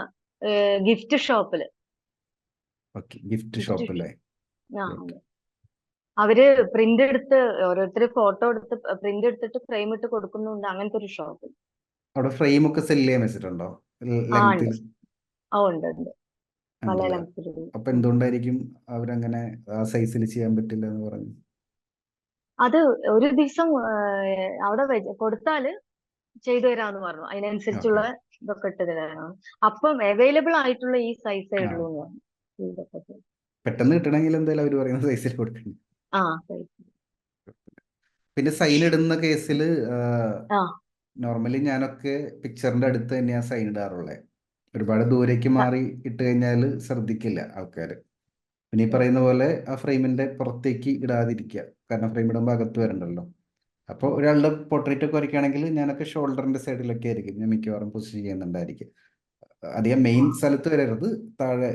ഗിഫ്റ്റ് ഷോപ്പില്. Okay, gift gift. ഷോപ്പ് അല്ലേ? ആ ഓക്കെ. അതെ. അവര് പ്രിന്റ് എടുത്ത് ഓരോരുത്തർ ഫോട്ടോ എടുത്ത് പ്രിന്റ് എടുത്തിട്ട് ഫ്രെയിം ഇട്ട് കൊടുക്കുന്നുണ്ട്. അങ്ങനത്തെ ഒരു ഷോപ്പ്. അവിടെ ഫ്രെയിം ഒക്കെ സെല് ചെയ്യാൻ വെച്ചിട്ടുണ്ടോ? ആ ഉണ്ട്. ലെങ്ത്തിൽ ആ ഉണ്ട് ഉണ്ട്. പല ഉണ്ടല്ലേ? ലെങ്തിലുള്ള. അപ്പൊ എന്തുകൊണ്ടായിരിക്കും അവരങ്ങനെ ആ സൈസിൽ ചെയ്യാൻ പറ്റില്ല എന്ന് പറഞ്ഞു? അത് ഒരു ദിവസം അവിടെ കൊടുത്താല് ചെയ്തു തരാന്ന് പറഞ്ഞു. ഓക്കെ. അതിനനുസരിച്ചുള്ള ഇതൊക്കെ ഇട്ട് തരാനാണ്. അപ്പം അവൈലബിൾ ആയിട്ടുള്ള ഈ സൈസേ ആ, ഉള്ളൂ എന്ന് പറഞ്ഞു. ഇതൊക്കെ. പെട്ടെന്ന് കിട്ടണമെങ്കിൽ എന്തായാലും അവർ പറയുന്ന സൈസിൽ കൊടുക്കണം. ആ സൈസ്. പിന്നെ സൈൻ ഇടുന്ന കേസിൽ ആ നോർമലി ഞാനൊക്കെ പിക്ചറിന്റെ അടുത്ത് തന്നെയാണ് സൈൻ ഇടാറുള്ളത്. ഒരുപാട് ദൂരേക്ക് മാറി ഇട്ട് കഴിഞ്ഞാൽ ശ്രദ്ധിക്കില്ല ആൾക്കാർ. പിന്നെ ഈ പറയുന്ന പോലെ ആ ഫ്രെയിമിന്റെ പുറത്തേക്ക് ഇടാതിരിക്കുക. കാരണം ഫ്രെയിം ഇടുമ്പോൾ അകത്ത് വരണ്ടല്ലോ. അപ്പോൾ ഒരാളുടെ പോർട്രേറ്റ് ഒക്കെ വരയ്ക്കുകയാണെങ്കിൽ ഞാനൊക്കെ ഷോൾഡറിന്റെ സൈഡിലൊക്കെ ആയിരിക്കും ഞാൻ മിക്കവാറും പൊസിഷൻ ചെയ്യുന്നുണ്ടായിരിക്കും. അധികം മെയിൻ സ്ഥലത്ത് വരരുത്. താഴെ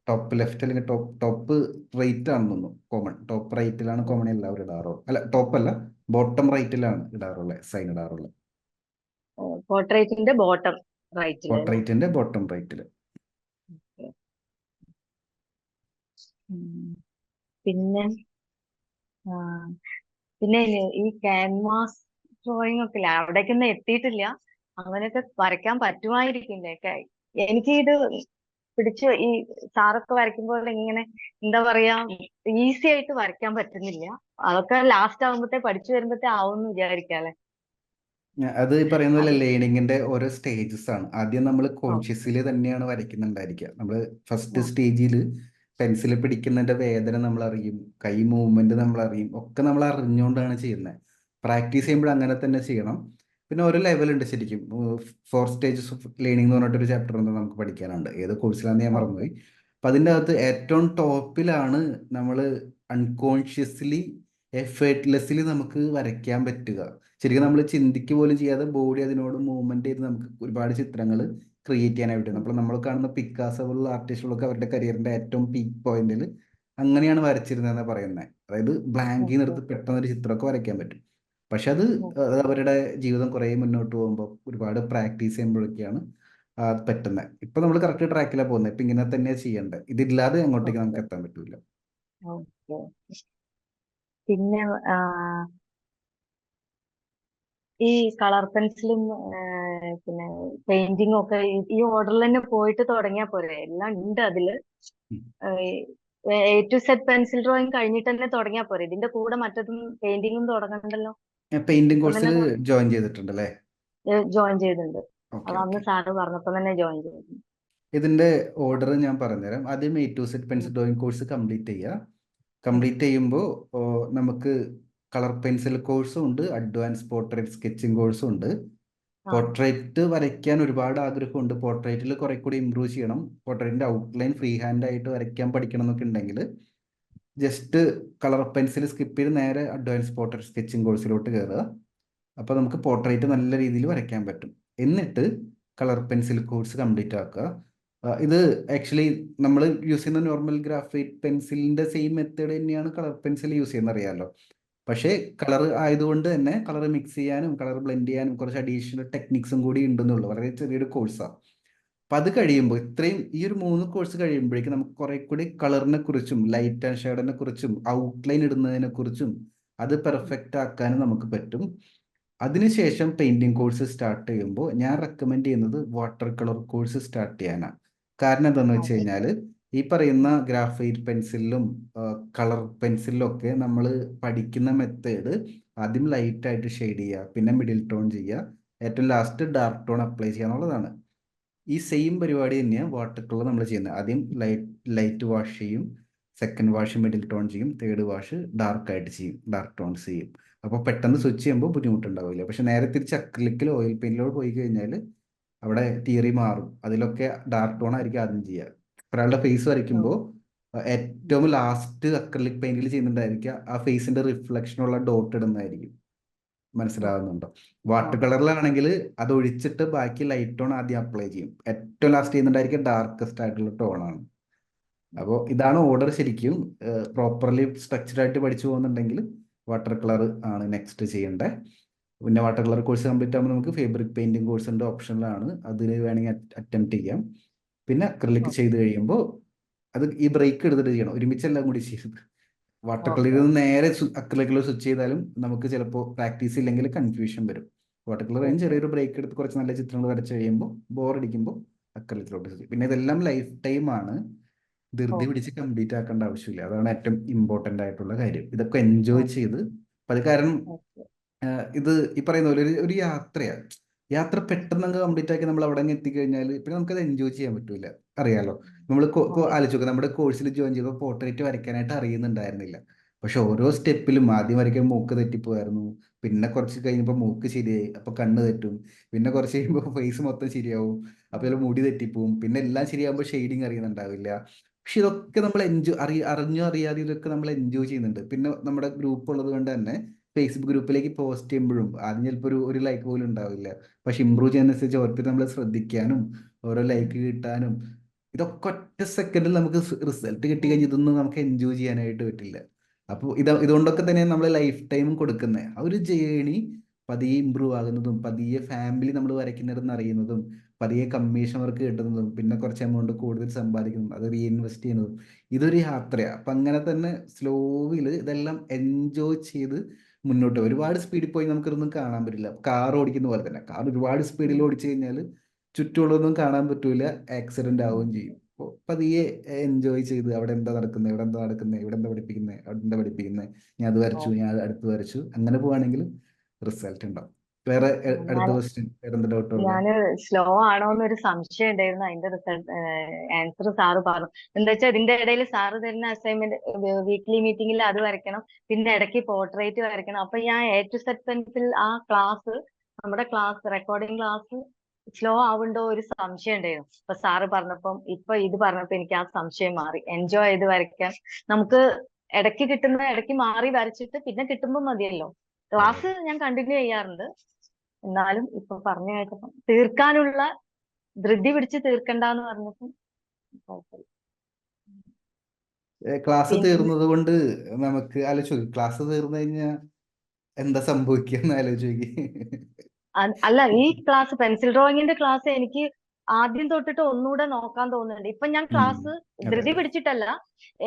ടോപ്പ് ലെഫ്റ്റ് അല്ലെങ്കിൽ ടോപ്പ് റൈറ്റ് ആണെന്ന് തോന്നുന്നു കോമൺ. ടോപ്പ് റൈറ്റിലാണ് കോമൺ എല്ലാവരും ഇടാറുള്ളത്. അല്ല, ടോപ്പ് അല്ല, ബോട്ടം റൈറ്റിലാണ് ഇടാറുള്ളത്, സൈൻ ഇടാറുള്ളത്. പോർട്രേറ്റിന്റെ ബോട്ടം റൈറ്റില് അല്ലേ? പോർട്രേറ്റിന്റെ ബോട്ടം റൈറ്റിൽ. ഉം. പിന്നെ ആ, പിന്നെ ഈ ക്യാൻവാസ് ഡ്രോയിങ് ഒക്കെ ഇല്ലേ, അവിടേക്കൊന്നും എത്തിയിട്ടില്ല. അങ്ങനെയൊക്കെ വരയ്ക്കാൻ പറ്റുമായിരിക്കില്ലേ? എനിക്ക് ഇത് പിടിച്ച് ഈ സാറൊക്കെ വരയ്ക്കുമ്പോൾ ഇങ്ങനെ എന്താ പറയാ, ഈസി ആയിട്ട് വരയ്ക്കാൻ പറ്റുന്നില്ല. അതൊക്കെ ലാസ്റ്റ് ആകുമ്പത്തെ പഠിച്ചു വരുമ്പത്തെ ആവുമെന്ന് വിചാരിക്കാല്ലേ. അത് ഈ പറയുന്ന പോലെ അത് ലേണിങ്ങിന്റെ ഓരോ സ്റ്റേജസ് ആണ്. ആദ്യം നമ്മൾ ഓ കോൺഷ്യസ്ലി തന്നെയാണ് വരയ്ക്കുന്നുണ്ടായിരിക്കുക. നമ്മൾ ഫസ്റ്റ് ഓ സ്റ്റേജിൽ പെൻസിൽ പിടിക്കുന്നതിന്റെ വേദന നമ്മൾ അറിയും, കൈ മൂവ്മെന്റ് നമ്മൾ അറിയും, ഒക്കെ നമ്മൾ അറിഞ്ഞുകൊണ്ടാണ് ചെയ്യുന്നത്. പ്രാക്ടീസ് ചെയ്യുമ്പോൾ അങ്ങനെ തന്നെ ചെയ്യണം. പിന്നെ ഓരോ ലെവൽ ഉണ്ട് ശരിക്കും. 4 സ്റ്റേജസ് ഓഫ് ലേണിംഗ് എന്ന് പറഞ്ഞിട്ടൊരു ചാപ്റ്റർ ഉണ്ട് നമുക്ക് പഠിക്കാനുണ്ട്. ഏത് കോഴ്സിലാണെന്ന് ഞാൻ ഓക്കെ. മറന്നുപോയി. അപ്പൊ അതിൻ്റെ അകത്ത് ഏറ്റവും ടോപ്പിലാണ് നമ്മൾ അൺകോൺഷ്യസ്ലി എഫേർട്ട്ലെസ്ലി നമുക്ക് വരയ്ക്കാൻ പറ്റുക. ശരിക്കും നമ്മൾ ചിന്തിക്കുക പോലും ചെയ്യാതെ ബോഡി അതിനോട് മൂവ്മെന്റ് ചെയ്ത് നമുക്ക് ഒരുപാട് ചിത്രങ്ങൾ ക്രിയേറ്റ് ചെയ്യാനായിട്ട് പറ്റും. നമ്മൾ കാണുന്ന പിക്കാസോ പോലുള്ള ആർട്ടിസ്റ്റുകളൊക്കെ അവരുടെ കരിയറിന്റെ ഏറ്റവും പീക്ക് പോയിന്റിൽ അങ്ങനെയാണ് വരച്ചിരുന്നതെന്ന് പറയുന്നത്. അതായത് ബ്ലാങ്കിൽ ഓക്കെ. നിർത്തി പെട്ടെന്ന് ഒരു ചിത്രമൊക്കെ വരയ്ക്കാൻ പറ്റും. പക്ഷെ അത് അവരുടെ ജീവിതം കുറേ മുന്നോട്ട് പോകുമ്പോൾ ഒരുപാട് പ്രാക്ടീസ് ചെയ്യുമ്പോഴൊക്കെയാണ് അത് പറ്റുന്നത്. ഇപ്പൊ നമ്മൾ കറക്റ്റ് ട്രാക്കിലാണ് പോകുന്നത്. ഇപ്പൊ ഇങ്ങനെ തന്നെയാണ് ചെയ്യേണ്ടത്. ഇതില്ലാതെ അങ്ങോട്ടേക്ക് ഓക്കെ. നമുക്ക് എത്താൻ പറ്റൂല. ഓക്കെ. പിന്നെ ഈ കളർ പെൻസിലും പിന്നെ പെയിന്റിങ്ങും ഒക്കെ ഈ ഓർഡറിൽ തന്നെ പോയിട്ട് തുടങ്ങിയാൽ പോരെ? എല്ലാം ഉണ്ട് അതില്. A to Z pencil drawing കഴിഞ്ഞിട്ട് തന്നെ തുടങ്ങിയാൽ പോരെ? ഇതിന്റെ കൂടെ മറ്റതും പെയിന്റിങ്ങും തുടങ്ങണ്ടല്ലോ. പെയിന്റിംഗ് ഇപ്പം കോഴ്സിൽ തന്നെ ജോയിൻ ചെയ്തിട്ടുണ്ടല്ലേ? ജോയിൻ ചെയ്തിട്ടുണ്ട്. ഓക്കെ അത് അന്ന് ഓക്കെ. സാറ് പറഞ്ഞപ്പോ തന്നെ ജോയിൻ ചെയ്തിട്ടുണ്ട്. ഇതിന്റെ ഓർഡർ ഞാൻ പറഞ്ഞുതരാം. ആദ്യം A to Z pencil drawing course complete ചെയ്യുക. കംപ്ലീറ്റ് ചെയ്യുമ്പോൾ നമുക്ക് കളർ പെൻസിൽ കോഴ്സും ഉണ്ട്, അഡ്വാൻസ് പോർട്രേറ്റ് സ്കെച്ചിങ് കോഴ്സും ഉണ്ട്. ആ പോർട്രേറ്റ് വരയ്ക്കാൻ ഒരുപാട് ആഗ്രഹമുണ്ട്. പോർട്രേറ്റിൽ കുറെ കൂടി ഇമ്പ്രൂവ് ചെയ്യണം. പോർട്രേറ്റിന്റെ ഔട്ട്ലൈൻ ഫ്രീ ഹാൻഡ് ആയിട്ട് വരയ്ക്കാൻ പഠിക്കണം എന്നൊക്കെ ഉണ്ടെങ്കിൽ ജസ്റ്റ് കളർ പെൻസിൽ സ്കിപ്പ് ചെയ്ത് നേരെ അഡ്വാൻസ് പോർട്രേറ്റ് സ്കെച്ചിങ് കോഴ്സിലോട്ട് കയറുക. അപ്പോൾ നമുക്ക് പോർട്രേറ്റ് നല്ല രീതിയിൽ വരയ്ക്കാൻ പറ്റും. എന്നിട്ട് കളർ പെൻസിൽ കോഴ്സ് കംപ്ലീറ്റ് ആക്കുക. ഇത് ആക്ച്വലി നമ്മൾ യൂസ് ചെയ്യുന്ന നോർമൽ ഗ്രാഫൈറ്റ് പെൻസിലിന്റെ സെയിം മെത്തേഡ് തന്നെയാണ് കളർ പെൻസിൽ യൂസ് ചെയ്യുന്നത്, അറിയാമല്ലോ. പക്ഷേ കളർ ആയതുകൊണ്ട് തന്നെ കളർ മിക്സ് ചെയ്യാനും കളർ ബ്ലെൻഡ് ചെയ്യാനും കുറച്ച് അഡീഷണൽ ടെക്നിക്സും കൂടി ഉണ്ടെന്നുള്ളൂ. വളരെ ചെറിയൊരു കോഴ്സാണ്. അപ്പം അത് കഴിയുമ്പോൾ ഇത്രയും ഈ ഒരു 3 കോഴ്സ് കഴിയുമ്പോഴേക്കും നമുക്ക് കുറെ കൂടി കളറിനെ കുറിച്ചും ലൈറ്റ് ആൻഡ് ഷേഡിനെ കുറിച്ചും ഔട്ട്ലൈൻ ഇടുന്നതിനെ കുറിച്ചും അത് പെർഫെക്റ്റ് ആക്കാനും നമുക്ക് പറ്റും. അതിനുശേഷം പെയിന്റിംഗ് കോഴ്സ് സ്റ്റാർട്ട് ചെയ്യുമ്പോൾ ഞാൻ റെക്കമെൻഡ് ചെയ്യുന്നത് വാട്ടർ കളർ കോഴ്സ് സ്റ്റാർട്ട് ചെയ്യാനാണ്. കാരണം എന്താണെന്ന് വെച്ച് കഴിഞ്ഞാൽ ഈ പറയുന്ന ഗ്രാഫൈറ്റ് പെൻസിലും കളർ പെൻസിലും ഒക്കെ നമ്മൾ പഠിക്കുന്ന മെത്തേഡ് ആദ്യം ലൈറ്റ് ആയിട്ട് ഷെയ്ഡ് ചെയ്യുക, പിന്നെ മിഡിൽ ടോൺ ചെയ്യുക, ഏറ്റവും ലാസ്റ്റ് ഡാർക്ക് ടോൺ അപ്ലൈ ചെയ്യുക എന്നുള്ളതാണ്. ഈ സെയിം പരിപാടി തന്നെയാണ് വാട്ടർ കളർ നമ്മൾ ചെയ്യുന്നത്. ആദ്യം ലൈറ്റ് വാഷ് ചെയ്യും, സെക്കൻഡ് വാഷ് മിഡിൽ ടോൺ ചെയ്യും, തേർഡ് വാഷ് ഡാർക്ക് ആയിട്ട് ചെയ്യും, ഡാർക്ക് ടോൺസ് ചെയ്യും. അപ്പോൾ പെട്ടെന്ന് സ്വിച്ച് ചെയ്യുമ്പോൾ ബുദ്ധിമുട്ടുണ്ടാവില്ല. പക്ഷെ നേരെ തിരിച്ച് അക്രിലിക്കിലോ ഓയിൽ പെയിന്റിലോ പോയി കഴിഞ്ഞാൽ അവിടെ തിയറി മാറും. അതിലൊക്കെ ഡാർക്ക് ടോൺ ആയിരിക്കും ആദ്യം ചെയ്യുക. ഒരാളുടെ ഫേസ് വരയ്ക്കുമ്പോൾ ഏറ്റവും ലാസ്റ്റ് അക്രിലിക് പെയിന്റിൽ ചെയ്യുന്നുണ്ടായിരിക്കുക ആ ഫേസിന്റെ റിഫ്ലക്ഷനുള്ള ഡോട്ട് ഇടുന്നതായിരിക്കും. മനസ്സിലാകുന്നുണ്ടോ? വാട്ടർ കളറിലാണെങ്കിൽ അത് ഒഴിച്ചിട്ട് ബാക്കി ലൈറ്റ് ടോൺ ആദ്യം അപ്ലൈ ചെയ്യും. ഏറ്റവും ലാസ്റ്റ് ചെയ്യുന്നുണ്ടായിരിക്കും ഡാർക്കസ്റ്റ് ആയിട്ടുള്ള ടോണാണ്. അപ്പോൾ ഇതാണ് ഓർഡർ. ശരിക്കും പ്രോപ്പർലി സ്ട്രക്ചർഡ് ആയിട്ട് പഠിച്ചു പോകുന്നുണ്ടെങ്കിൽ വാട്ടർ കളർ ആണ് നെക്സ്റ്റ് ചെയ്യേണ്ടത്. പിന്നെ വാട്ടർ കളർ കോഴ്സ് കംപ്ലീറ്റ് ആകുമ്പോൾ നമുക്ക് ഫാബ്രിക് പെയിന്റിംഗ് കോഴ്സ് ഉണ്ട്, ഓപ്ഷനിലാണ്. അതിൽ വേണമെങ്കിൽ അറ്റംപ്റ്റ് ചെയ്യാം. പിന്നെ അക്രിലിക് ചെയ്ത് കഴിയുമ്പോൾ അത് ഈ ബ്രേക്ക് എടുത്തിട്ട് ചെയ്യണം, ഒരുമിച്ചെല്ലാം കൂടി ചെയ്യരുത്. വാട്ടർ കളറിൽ നിന്ന് നേരെ അക്രിലിക്കിലോ സ്വിച്ച് ചെയ്താലും നമുക്ക് ചിലപ്പോൾ പ്രാക്ടീസ് ഇല്ലെങ്കിൽ കൺഫ്യൂഷൻ വരും. വാട്ടർ കളർ കഴിഞ്ഞ് ചെറിയൊരു ബ്രേക്ക് എടുത്ത് കുറച്ച് നല്ല ചിത്രങ്ങൾ വരച്ച് കഴിയുമ്പോൾ ബോറടിക്കുമ്പോൾ അക്രിലിക്കിലോട്ട് സ്വിച്ച്. പിന്നെ ഇതെല്ലാം ലൈഫ് ടൈം ആണ്, ധൃതി പിടിച്ച് കംപ്ലീറ്റ് ആക്കേണ്ട ആവശ്യമില്ല. അതാണ് ഏറ്റവും ഇമ്പോർട്ടൻ്റ് ആയിട്ടുള്ള കാര്യം. ഇതൊക്കെ എൻജോയ് ചെയ്ത് അത് കാരണം ഇത് ഈ പറയുന്ന പോലെ ഒരു യാത്രയാണ്. യാത്ര പെട്ടെന്ന് അങ്ങ് കംപ്ലീറ്റ് ആക്കി നമ്മൾ അവിടെ അങ്ങ് എത്തിക്കഴിഞ്ഞാൽ പിന്നെ നമുക്കത് എൻജോയ് ചെയ്യാൻ പറ്റൂല, അറിയാലോ. നമ്മൾ ആലോചിച്ച് നോക്കുക, നമ്മുടെ കോഴ്സിൽ ജോയിൻ ചെയ്തപ്പോൾ പോർട്രേറ്റ് വരയ്ക്കാനായിട്ട് അറിയുന്നുണ്ടായിരുന്നില്ല. പക്ഷെ ഓരോ സ്റ്റെപ്പിലും ആദ്യം വരയ്ക്കാൻ മൂക്ക് തെറ്റിപ്പോയായിരുന്നു, പിന്നെ കുറച്ച് കഴിഞ്ഞപ്പോൾ മൂക്ക് ശരിയായി, അപ്പൊ കണ്ണ് തെറ്റും, പിന്നെ കുറച്ച് കഴിയുമ്പോൾ ഫേസ് മൊത്തം ശരിയാവും, അപ്പൊ ചില മുടി തെറ്റിപ്പോവും, പിന്നെ എല്ലാം ശരിയാകുമ്പോൾ ഷെയ്ഡിങ് അറിയുന്നുണ്ടാവില്ല. പക്ഷെ ഇതൊക്കെ നമ്മൾ അറിഞ്ഞോ അറിയാതെ ഇതൊക്കെ നമ്മൾ എൻജോയ് ചെയ്യുന്നുണ്ട്. പിന്നെ നമ്മുടെ ഗ്രൂപ്പ് ഉള്ളത് കൊണ്ട് തന്നെ ഫേസ്ബുക്ക് ഗ്രൂപ്പിലേക്ക് പോസ്റ്റ് ചെയ്യുമ്പോഴും ആദ്യം ചിലപ്പോൾ ഒരു ലൈക്ക് പോലും ഉണ്ടാവില്ല. പക്ഷെ ഇമ്പ്രൂവ് ചെയ്യുന്നതനുസരിച്ച് ഓരോരുത്തർ നമ്മൾ ശ്രദ്ധിക്കാനും ഓരോ ലൈക്ക് കിട്ടാനും ഇതൊക്കെ ഒറ്റ സെക്കൻഡിൽ നമുക്ക് റിസൾട്ട് കിട്ടി കഴിഞ്ഞാൽ ഇതൊന്നും നമുക്ക് എൻജോയ് ചെയ്യാനായിട്ട് പറ്റില്ല. അപ്പോൾ ഇതുകൊണ്ടൊക്കെ തന്നെയാണ് നമ്മൾ ലൈഫ് ടൈം കൊടുക്കുന്നത്. ആ ഒരു ജേണി പതിയെ ഇമ്പ്രൂവ് ആകുന്നതും പതിയെ ഫാമിലി നമ്മൾ വരയ്ക്കുന്നിടന്ന് അറിയുന്നതും പതിയെ കമ്മീഷൻ വർക്ക് കിട്ടുന്നതും പിന്നെ കുറച്ച് എമൗണ്ട് കൂടുതൽ സമ്പാദിക്കുന്നതും അത് റീഇൻവെസ്റ്റ് ചെയ്യുന്നതും ഇതൊരു യാത്രയാണ്. അപ്പം അങ്ങനെ തന്നെ സ്ലോവിൽ ഇതെല്ലാം എൻജോയ് ചെയ്ത് മുന്നോട്ട് ഒരുപാട് സ്പീഡിൽ പോയി നമുക്കിതൊന്നും കാണാൻ പറ്റില്ല. കാർ ഓടിക്കുന്ന പോലെ തന്നെ കാർ ഒരുപാട് സ്പീഡിൽ ഓടിച്ചു കഴിഞ്ഞാൽ ചുറ്റുമുള്ളതൊന്നും കാണാൻ പറ്റൂല, ആക്സിഡന്റ് ആവുകയും ചെയ്യും. അപ്പോൾ പതിയെ എൻജോയ് ചെയ്ത് അവിടെ എന്താ നടക്കുന്നത്, ഇവിടെ എന്താ നടക്കുന്നത്, ഇവിടെ എന്താ പഠിപ്പിക്കുന്നത്, അവിടെ എന്താ പഠിപ്പിക്കുന്നത്, ഞാൻ അത് വരച്ചു, ഞാൻ അടുത്ത് വരച്ചു, അങ്ങനെ പോവാണെങ്കിൽ റിസൾട്ട് ഉണ്ടാവും. വേറെ അടുത്ത ക്വസ്റ്റ്യൻ വേറെ എന്താ ഡൗട്ട് ഉള്ളത്? ഞാന് സ്ലോ ആണോ എന്നൊരു സംശയം ഉണ്ടായിരുന്നു. അതിന്റെ റിസൾട്ട് ആൻസർ സാറ് പറഞ്ഞു. എന്താ വെച്ചാൽ ഇതിന്റെ ഇടയിൽ സാറ് തരുന്ന അസൈൻമെന്റ് വീക്ക്ലി മീറ്റിംഗിൽ അത് വരയ്ക്കണം, പിന്നെ ഇടയ്ക്ക് പോർട്രേറ്റ് വരയ്ക്കണം. അപ്പൊ ഞാൻ A to Z പെൻസിൽ ആ ക്ലാസ്, നമ്മുടെ ക്ലാസ് റെക്കോർഡിംഗ് ക്ലാസ് സ്ലോ ആവുണ്ടോ ഒരു സംശയം ഉണ്ടായിരുന്നു. ഇപ്പൊ സാറ് പറഞ്ഞപ്പം ഇപ്പൊ ഇത് പറഞ്ഞപ്പോ എനിക്ക് ആ സംശയം മാറി. എൻജോയ് ചെയ്ത് വരയ്ക്കാൻ നമുക്ക് ഇടയ്ക്ക് കിട്ടുന്ന ഇടയ്ക്ക് മാറി വരച്ചിട്ട് പിന്നെ കിട്ടുമ്പോ മതിയല്ലോ. അതെ. ക്ലാസ് ഞാൻ കണ്ടിന്യൂ ചെയ്യാറുണ്ട്. എന്നാലും ഇപ്പൊ പറഞ്ഞു കേട്ടപ്പം തീർക്കാനുള്ള ധൃതി പിടിച്ച് തീർക്കണ്ടെന്ന് പറഞ്ഞപ്പം കുഴപ്പമില്ല. ക്ലാസ് പിന്നെ തീർന്നത് കൊണ്ട് നമുക്ക് ആലോചിച്ച് നോക്ക്, ക്ലാസ് തീർന്നു കഴിഞ്ഞാൽ എന്താ സംഭവിക്കുക ആലോചിച്ച് നോക്കി. അല്ല, ഈ ക്ലാസ് പെൻസിൽ ഡ്രോയിങ്ങിന്റെ ക്ലാസ് എനിക്ക് ആദ്യം തൊട്ടിട്ട് ഒന്നുകൂടെ നോക്കാൻ തോന്നുന്നുണ്ട്. ഇപ്പൊ ഞാൻ ഉം. ക്ലാസ് അതെ ധൃതി അതെ. പിടിച്ചിട്ടല്ല,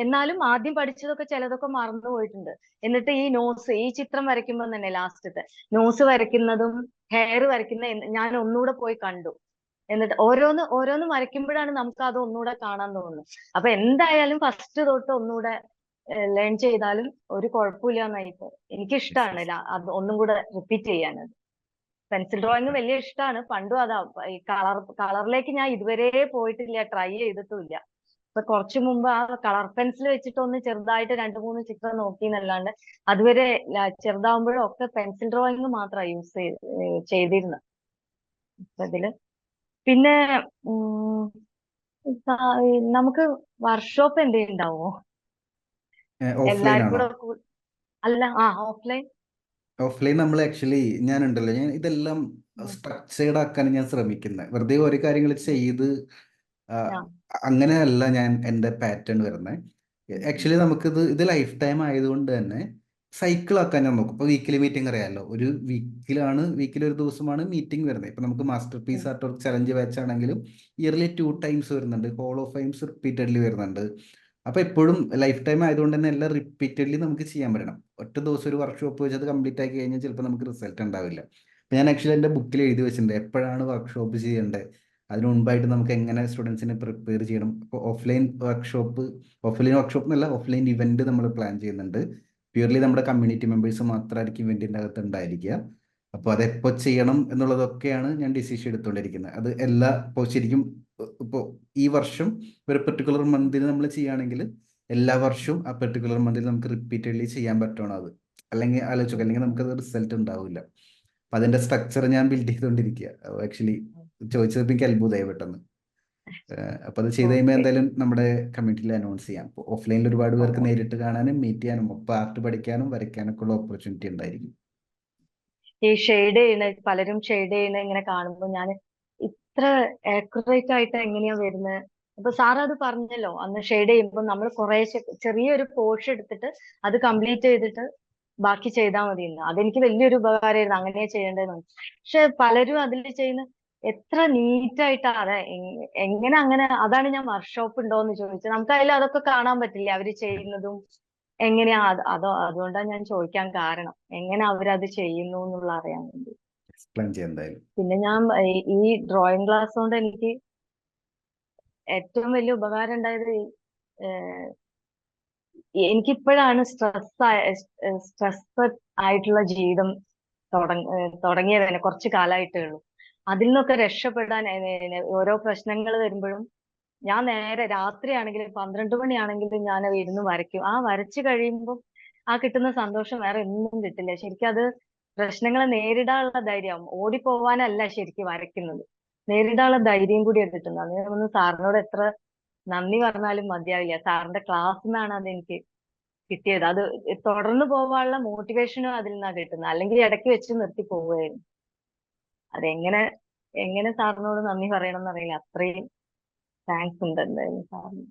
എന്നാലും ആദ്യം പഠിച്ചതൊക്കെ ചിലതൊക്കെ മറന്നു പോയിട്ടുണ്ട്. എന്നിട്ട് ഈ നോസ്, ഈ ചിത്രം വരയ്ക്കുമ്പോൾ തന്നെ ലാസ്റ്റത്തെ നോസ് വരയ്ക്കുന്നതും ഹെയർ വരയ്ക്കുന്ന ഞാൻ ഒന്നുകൂടെ പോയി കണ്ടു. എന്നിട്ട് ഓരോന്ന് ഓരോന്ന് വരയ്ക്കുമ്പോഴാണ് നമുക്ക് അത് ഒന്നുകൂടെ കാണാൻ തോന്നുന്നത്. അപ്പൊ എന്തായാലും ഫസ്റ്റ് തൊട്ട് ഒന്നുകൂടെ ലേൺ ചെയ്താലും ഒരു കുഴപ്പമില്ല എന്നായിപ്പോ Yes, എനിക്കിഷ്ടമാണ് yes. അത് ഒന്നും കൂടെ റിപ്പീറ്റ് ചെയ്യാൻ. പെൻസിൽ ഡ്രോയിങ് വലിയ ഇഷ്ടമാണ്, പണ്ടും അതാ. ഈ കളറിലേക്ക് ഞാൻ ഇതുവരെ പോയിട്ടില്ല, ട്രൈ ചെയ്തിട്ടുമില്ല. ഇപ്പൊ കുറച്ചു മുമ്പ് ആ കളർ പെൻസിൽ വെച്ചിട്ട് ഒന്ന് ചെറുതായിട്ട് രണ്ട് മൂന്ന് ചിത്രം നോക്കി എന്നല്ലാണ്ട് അതുവരെ ചെറുതാവുമ്പോഴും ഒക്കെ പെൻസിൽ ഡ്രോയിങ് മാത്രമാണ് ചെയ്തിരുന്നത്. ഇപ്പൊ ഇതില് പിന്നെ ഉം, നമുക്ക് വർക്ക്ഷോപ്പ് എന്തെങ്കിലും ഉണ്ടാവോ? ഓഫ്ലൈൻ എല്ലാരും ആണോ? കൂടെ അല്ല, ഓഫ്ലൈൻ. ഓഫ്ലൈൻ നമ്മൾ ആക്ച്വലി ഞാനുണ്ടല്ലോ, ഞാൻ ഇതെല്ലാം സ്ട്രക്ചേർഡ് ആക്കാൻ ഞാൻ ശ്രമിക്കുന്നത്. വെറുതെ ഓരോ കാര്യങ്ങൾ ചെയ്ത് ആ, അങ്ങനെയല്ല ഞാൻ എൻ്റെ പാറ്റേൺ വരുന്നത്. ആക്ച്വലി ഇത് ലൈഫ് ടൈം ആയതുകൊണ്ട് തന്നെ സൈക്കിൾ ആക്കാൻ ഞാൻ നോക്കും. ഇപ്പോൾ വീക്കിലി മീറ്റിംഗ് അറിയാമല്ലോ, ഒരു വീക്കിൽ ഒരു ദിവസമാണ് മീറ്റിംഗ് വരുന്നത്. ഇപ്പം നമുക്ക് master piece art work challenge batch ആണെങ്കിലും ഇയർലി 2 ടൈംസ് വരുന്നുണ്ട്, ഹോൾ ഓഫ് ഫെയിംസ് റിപ്പീറ്റഡ്ലി വരുന്നുണ്ട്. അപ്പോൾ എപ്പോഴും ലൈഫ് ടൈം ആയതുകൊണ്ട് തന്നെ എല്ലാം റിപ്പീറ്റഡ്ലി നമുക്ക് ചെയ്യാൻ പറ്റണം. ഒറ്റ ദിവസം ഒരു വർക്ക്ഷോപ്പ് വെച്ച് അത് കംപ്ലീറ്റ് ആക്കി കഴിഞ്ഞാൽ ചിലപ്പോൾ നമുക്ക് റിസൾട്ട് ഉണ്ടാവില്ല. അപ്പോൾ ഞാൻ ആക്ച്വലി എൻ്റെ ബുക്കിൽ എഴുതി വെച്ചിട്ടുണ്ട് എപ്പോഴാണ് വർക്ക്ഷോപ്പ് ചെയ്യേണ്ടത്, അതിന് മുൻപായിട്ട് നമുക്ക് എങ്ങനെ സ്റ്റുഡൻസിനെ പ്രിപ്പയർ ചെയ്യണം. ഇപ്പോൾ ഓഫ്ലൈൻ വർക്ക്ഷോപ്പ് എന്നല്ല, ഓഫ്ലൈൻ ഇവന്റ് നമ്മൾ പ്ലാൻ ചെയ്യുന്നുണ്ട്. പ്യൂർലി നമ്മുടെ കമ്മ്യൂണിറ്റി മെമ്പേഴ്സ് മാത്രമായിരിക്കും ഇവന്റിൻ്റെ അകത്ത് ഉണ്ടായിരിക്കുക. അപ്പോൾ അതെപ്പോൾ ചെയ്യണം എന്നുള്ളതൊക്കെയാണ് ഞാൻ ഡിസിഷൻ എടുത്തുകൊണ്ടിരിക്കുന്നത്. അത് ഇപ്പോൾ ശരിക്കും ഇപ്പോൾ ഈ വർഷം ഒരു പെർട്ടിക്കുലർ മന്തിൽ നമ്മൾ ചെയ്യുകയാണെങ്കിൽ എല്ലാ വർഷവും ആ പെർട്ടിക്കുലർ മന്തിൽ നമുക്ക് റിപ്പീറ്റഡ്ലി ചെയ്യാൻ പറ്റണം. അത് അല്ലെങ്കിൽ ആലോചിച്ചോക്കെ, അല്ലെങ്കിൽ നമുക്കത് റിസൾട്ട് ഉണ്ടാവില്ല. അപ്പം അതിൻ്റെ സ്ട്രക്ചർ ഞാൻ ബിൽഡ് ചെയ്തുകൊണ്ടിരിക്കുക. ആക്ച്വലി ചോദിച്ചപ്പോൾ എനിക്ക് അത്ഭുതമായി പെട്ടെന്ന്. അപ്പോൾ അത് ചെയ്ത് കഴിയുമ്പോൾ ഓക്കെ. എന്തായാലും നമ്മുടെ കമ്മ്യൂണിറ്റിയിൽ അനൗൺസ് ചെയ്യാം. അപ്പോൾ ഓഫ്ലൈനിൽ ഒരുപാട് പേർക്ക് നേരിട്ട് കാണാനും മീറ്റ് ചെയ്യാനും ഒപ്പം ആർട്ട് പഠിക്കാനും വരയ്ക്കാനൊക്കെ ഉള്ള ഓപ്പർച്യൂണിറ്റി ഉണ്ടായിരിക്കും. ഈ ഷെയ്ഡ് ചെയ്യണ പലരും ഷെയ്ഡ് ചെയ്യണ ഇങ്ങനെ കാണുമ്പോൾ ഞാൻ ഇത്ര ആക്യുറേറ്റ് ആയിട്ട് എങ്ങനെയാ വരുന്നത്. അപ്പൊ സാർ അത് പറഞ്ഞല്ലോ, അന്ന് ഷെയ്ഡ് ചെയ്യുമ്പോൾ നമ്മൾ കുറേശ്ശെ ചെറിയൊരു പോർഷൻ എടുത്തിട്ട് അത് കംപ്ലീറ്റ് ചെയ്തിട്ട് ബാക്കി ചെയ്താൽ മതി എന്ന്. അതെനിക്ക് വലിയൊരു ഉപകാരമായിരുന്നു, അങ്ങനെയാ ചെയ്യേണ്ടതെന്ന്. പക്ഷെ പലരും അതിൽ ചെയ്യുന്ന എത്ര നീറ്റായിട്ടാ, അതെ എങ്ങനെ അങ്ങനെ. അതാണ് ഞാൻ വർക്ക്ഷോപ്പ് ഉണ്ടോന്ന് ചോദിച്ചത്. നമുക്ക് അതിൽ അതൊക്കെ കാണാൻ പറ്റില്ല അവര് ചെയ്യുന്നതും എങ്ങനെയാ. അതുകൊണ്ടാണ് ഞാൻ ചോദിക്കാൻ കാരണം, എങ്ങനെ അവരത് ചെയ്യുന്നു എന്നുള്ള അറിയാൻ വേണ്ടി. എക്സ്പ്ലെയിൻ ചെയ്യാം എന്തായാലും. പിന്നെ ഞാൻ ഈ ഡ്രോയിങ് ക്ലാസ് കൊണ്ട് എനിക്ക് ഏറ്റവും വലിയ ഉപകാരം ഉണ്ടായത് എനിക്കിപ്പോഴാണ് സ്ട്രെസ് ആയിട്ടുള്ള ജീവിതം തുടങ്ങിയത് തന്നെ കുറച്ച് കാലമായിട്ടേ ഉള്ളൂ. അതിൽ നിന്നൊക്കെ രക്ഷപ്പെടാൻ ഓരോ പ്രശ്നങ്ങൾ വരുമ്പോഴും ഞാൻ നേരെ രാത്രിയാണെങ്കിലും 12 മണിയാണെങ്കിലും ഞാൻ ഇരുന്ന് വരയ്ക്കും. ആ വരച്ചു കഴിയുമ്പോൾ ആ കിട്ടുന്ന സന്തോഷം വേറെ ഒന്നും കിട്ടില്ല. ശരിക്കും അത് പ്രശ്നങ്ങളെ നേരിടാനുള്ള ധൈര്യം, ഓടിപ്പോവാനല്ല ശരിക്കും വരയ്ക്കുന്നത്, നേരിടാനുള്ള ധൈര്യം കൂടിയാണ് കിട്ടുന്നത്. അത് ഒന്ന് സാറിനോട് എത്ര നന്ദി പറഞ്ഞാലും മതിയാവില്ല. സാറിന്റെ ക്ലാസ്സിൽ നിന്നാണ് അത് എനിക്ക് കിട്ടിയത്. അത് തുടർന്ന് പോകാനുള്ള മോട്ടിവേഷനും അതിൽ നിന്നാണ് കിട്ടുന്നത്. അല്ലെങ്കിൽ ഇടയ്ക്ക് വെച്ച് നിർത്തി പോവുകയായിരുന്നു. അതെങ്ങനെ എങ്ങനെ സാറിനോട് നന്ദി പറയണം എന്നറിയില്ല. അത്രയും താങ്ക്സ് ഉണ്ട് എന്തായാലും സാറിന്.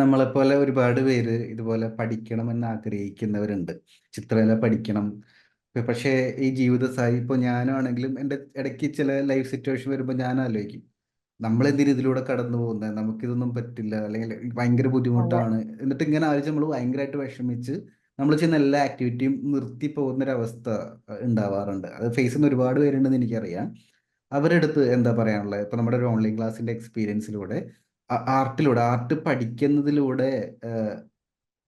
നമ്മളെപ്പോലെ ഒരുപാട് പേര് ഇതുപോലെ പഠിക്കണമെന്ന് ആഗ്രഹിക്കുന്നവരുണ്ട്, ചിത്രകല പഠിക്കണം. പക്ഷേ ഈ ജീവിതസായി ഇപ്പോൾ ഞാനാണെങ്കിലും എൻ്റെ ഇടയ്ക്ക് ചില ലൈഫ് സിറ്റുവേഷൻ വരുമ്പോൾ ഞാൻ ആലോചിക്കും, നമ്മളെന്തിനും ഇതിലൂടെ കടന്നു പോകുന്നത്, നമുക്കിതൊന്നും പറ്റില്ല, അല്ലെങ്കിൽ ഭയങ്കര അതെ. ബുദ്ധിമുട്ടാണ്. എന്നിട്ട് ഇങ്ങനെ ആലോചിച്ച് നമ്മൾ ഭയങ്കരമായിട്ട് വിഷമിച്ച് നമ്മൾ ചെയ്യുന്ന എല്ലാ ആക്ടിവിറ്റിയും നിർത്തി പോകുന്നൊരവസ്ഥ ഉണ്ടാവാറുണ്ട്. അത് ഫേസ് ചെയ്യുന്ന ഒരുപാട് പേരുണ്ടെന്ന് എനിക്കറിയാം. അവരുടെ അടുത്ത് എന്താ പറയാനുള്ളത്? ഇപ്പൊ നമ്മുടെ ഒരു ഓൺലൈൻ ക്ലാസ്സിന്റെ എക്സ്പീരിയൻസിലൂടെ ആർട്ട് പഠിക്കുന്നതിലൂടെ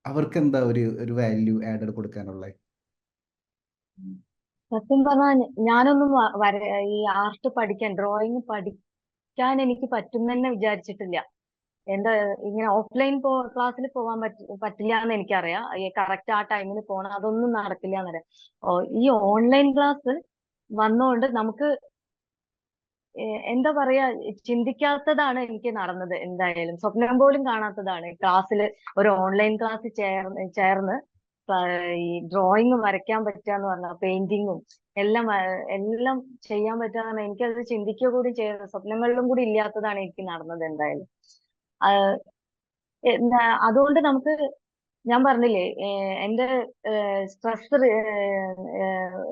അവർക്ക് എന്താ ഒരു ഒരു വാല്യൂ ആഡഡ് കൊടുക്കാനുള്ളത്? സത്യം പറഞ്ഞാൽ ഞാനൊന്നും ഈ ആർട്ട് പഠിക്കാൻ, ഡ്രോയിങ് പഠിക്കാൻ എനിക്ക് പറ്റും തന്നെ വിചാരിച്ചിട്ടില്ല. എന്റെ ഇങ്ങനെ ഓഫ്ലൈൻ ക്ലാസ്സിൽ പോകാൻ പറ്റില്ല എന്ന് എനിക്കറിയാം. ഈ കറക്റ്റ് ആ ടൈമിന് പോകണം, അതൊന്നും നടക്കില്ല എന്നറിയാം. ഈ ഓൺലൈൻ ക്ലാസ് വന്നുകൊണ്ട് നമുക്ക് എന്താ പറയാ, ചിന്തിക്കാത്തതാണ് എനിക്ക് നടന്നത്. എന്തായാലും സ്വപ്നം പോലും കാണാത്തതാണ്. ക്ലാസ്സിൽ ഒരു ഓൺലൈൻ ക്ലാസ് ചേർന്ന് പ- ഈ ഡ്രോയിങ് വരയ്ക്കാൻ പറ്റുകയെന്ന് പറഞ്ഞ പെയിന്റിങ്ങും എല്ലാം ചെയ്യാൻ പറ്റുക. എനിക്കത് ചിന്തിക്കുക കൂടി ചെയ്ത സ്വപ്നങ്ങളിലും കൂടി ഇല്ലാത്തതാണ് എനിക്ക് നടന്നത് എന്തായാലും. ആഹ് അതുകൊണ്ട് നമുക്ക്, ഞാൻ പറഞ്ഞില്ലേ, എന്റെ സ്ട്രെസ്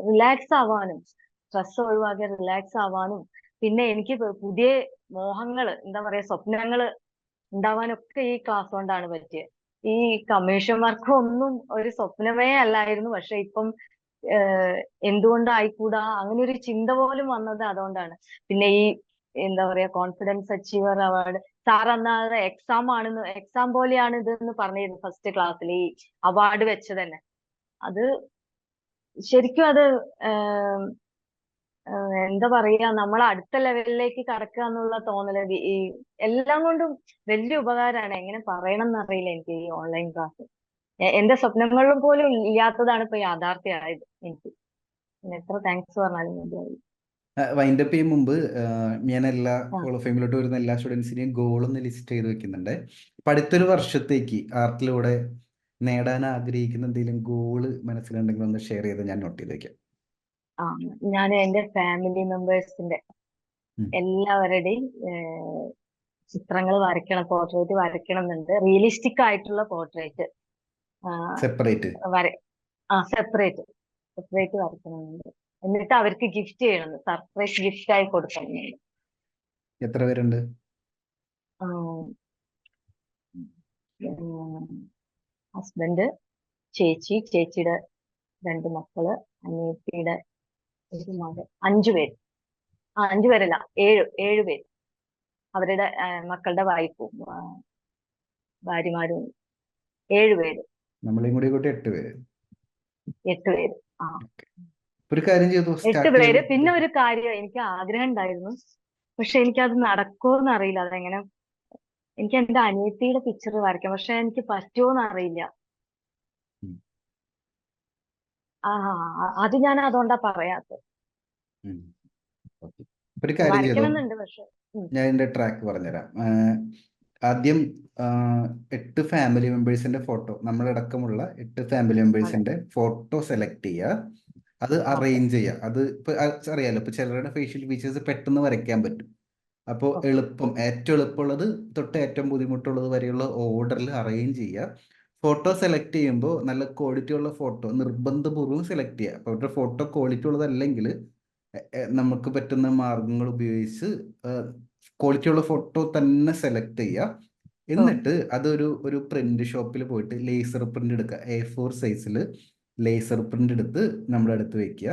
റിലാക്സ് ആവാനും, സ്ട്രെസ് ഒഴിവാക്കി റിലാക്സ് ആവാനും, പിന്നെ എനിക്ക് പുതിയ മോഹങ്ങൾ, എന്താ പറയാ, സ്വപ്നങ്ങൾ ഉണ്ടാവാനൊക്കെ ഈ ക്ലാസ് കൊണ്ടാണ് പറ്റിയത്. ഈ കമ്മീഷൻ വർക്ക് ഒന്നും ഒരു സ്വപ്നമേ അല്ലായിരുന്നു. പക്ഷെ ഇപ്പം ഏഹ് എന്തുകൊണ്ടായിക്കൂടാ അങ്ങനെ ഒരു ചിന്ത പോലും വന്നത് അതുകൊണ്ടാണ്. പിന്നെ ഈ, എന്താ പറയാ, കോൺഫിഡൻസ് അച്ചീവർ അവാർഡ്, സാർ അന്ന് അത് എക്സാം പോലെയാണ് ഇതെന്ന് പറഞ്ഞിരുന്നു ഫസ്റ്റ് ക്ലാസ്സിൽ, ഈ അവാർഡ് വെച്ച് തന്നെ. അത് ശരിക്കും അത് ഏഹ് എന്താ പറയാ, നമ്മൾ അടുത്ത ലെവലിലേക്ക് കടക്കുക എന്നുള്ള തോന്നല് ഈ എല്ലാം കൊണ്ടും വലിയ ഉപകാരമാണ്. എങ്ങനെ പറയണം എന്നറിയില്ല എനിക്ക് ഈ ഓൺലൈൻ ക്ലാസ്. എന്റെ സ്വപ്നങ്ങളിലും പോലും ഇല്ലാത്തതാണ് ഇപ്പൊ യാഥാർത്ഥ്യമായത് എനിക്ക്. പിന്നെ എത്ര താങ്ക്സ് പറഞ്ഞാലും മതിയായി. വൈൻഡപ്പ് ചെയ്യും മുമ്പ് ഞാൻ എല്ലാ ആ ഹോൾ ഓഫ് ഫെയിമിലോട്ട് വരുന്ന എല്ലാ സ്റ്റുഡൻസിനെയും ഗോൾ ഒന്ന് ലിസ്റ്റ് ചെയ്ത് വെക്കുന്നുണ്ട്. അപ്പം അടുത്തൊരു വർഷത്തേക്ക് ആർട്ടിലൂടെ നേടാൻ ആഗ്രഹിക്കുന്ന എന്തെങ്കിലും ഗോള് മനസ്സിലുണ്ടെങ്കിൽ ഒന്ന് ഷെയർ ചെയ്ത് ഞാൻ നോട്ട് ചെയ്ത് വെക്കാം. ആ ഞാൻ എന്റെ ഫാമിലി മെമ്പേഴ്സിന്റെ ഉം. എല്ലാവരുടെയും ചിത്രങ്ങൾ വരയ്ക്കണം, പോർട്രേറ്റ് വരയ്ക്കണം എന്നുണ്ട്. റിയലിസ്റ്റിക് ആയിട്ടുള്ള പോർട്രേറ്റ് സെപ്പറേറ്റ്. വര സെപ്പറേറ്റ് വരയ്ക്കണമെന്നുണ്ട്. എന്നിട്ട് അവർക്ക് ഗിഫ്റ്റ് ചെയ്യണം, സർപ്രൈസ് ഗിഫ്റ്റ് ആയി കൊടുക്കണം. എത്ര പേരുണ്ട്? ഹസ്ബൻഡ്, ചേച്ചി, ചേച്ചിയുടെ 2 മക്കള്, അനിയത്തിയുടെ 1 മകൻ, 5 പേര്. 5 പേരല്ല, 7 പേര്. അവരുടെ മക്കളുടെ വൈഫും ഭാര്യമാരും 7 പേര്. നമ്മളെയും കൂടി കൂട്ടി 8 പേര്. 8 പേര്. ആ ഒരു കാര്യം ചെയ്തു 8 സ്റ്റാർട്ട് പേര്. പിന്നെ ചെയ്യുമ്പോഴത്തേക്ക് ഒരു കാര്യം, എനിക്ക് ആഗ്രഹം ഉണ്ടായിരുന്നു, പക്ഷെ എനിക്കത് നടക്കുമോന്ന് അറിയില്ല. അതെങ്ങനെ, എനിക്ക് എന്റെ അനിയത്തിയുടെ പിക്ചർ വരയ്ക്കാം, പക്ഷെ എനിക്ക് പറ്റുമോന്ന് അറിയില്ല. ആ അത് ഞാൻ അതുകൊണ്ടാ പറയാത്തത്. ഒരു കാര്യം ചെയ്തു, വരയ്ക്കണം എന്നുണ്ട് പക്ഷെ. ഞാൻ എൻ്റെ ട്രാക്ക് പറഞ്ഞുതരാം. ആദ്യം 8 ഫാമിലി മെമ്പേഴ്സിന്റെ ഫോട്ടോ, നമ്മളടക്കമുള്ള 8 ഫാമിലി അതെ. മെമ്പേഴ്സിന്റെ ഫോട്ടോ സെലക്ട് ചെയ്യുക, അത് ഓക്കെ. അറേഞ്ച് ചെയ്യുക. അത് ഇപ്പൊ അറിയാലോ, ഇപ്പൊ ചിലരുടെ ഫേഷ്യൽ ഫീച്ചേഴ്സ് പെട്ടെന്ന് വരയ്ക്കാൻ പറ്റും. അപ്പോൾ ഓക്കെ. ഏറ്റവും എളുപ്പമുള്ളത് തൊട്ട് ഏറ്റവും ബുദ്ധിമുട്ടുള്ളത് വരെയുള്ള ഓർഡറിൽ അറേഞ്ച് ചെയ്യുക. ഫോട്ടോ സെലക്ട് ചെയ്യുമ്പോൾ നല്ല ക്വാളിറ്റി ഉള്ള ഫോട്ടോ നിർബന്ധപൂർവ്വം സെലക്ട് ചെയ്യുക. അപ്പോൾ അവരുടെ ഫോട്ടോ ക്വാളിറ്റി ഉള്ളതല്ലെങ്കിൽ നമുക്ക് പറ്റുന്ന മാർഗങ്ങൾ ഉപയോഗിച്ച് ക്വാളിറ്റി ഉള്ള ഫോട്ടോ തന്നെ സെലക്ട് ചെയ്യുക. എന്നിട്ട് ഒരു പ്രിന്റ് ഷോപ്പിൽ പോയിട്ട് ലേസർ പ്രിന്റ് എടുക്കുക. A4 സൈസിൽ ലേസർ പ്രിന്റ് എടുത്ത് നമ്മുടെ അടുത്ത് വെക്കുക.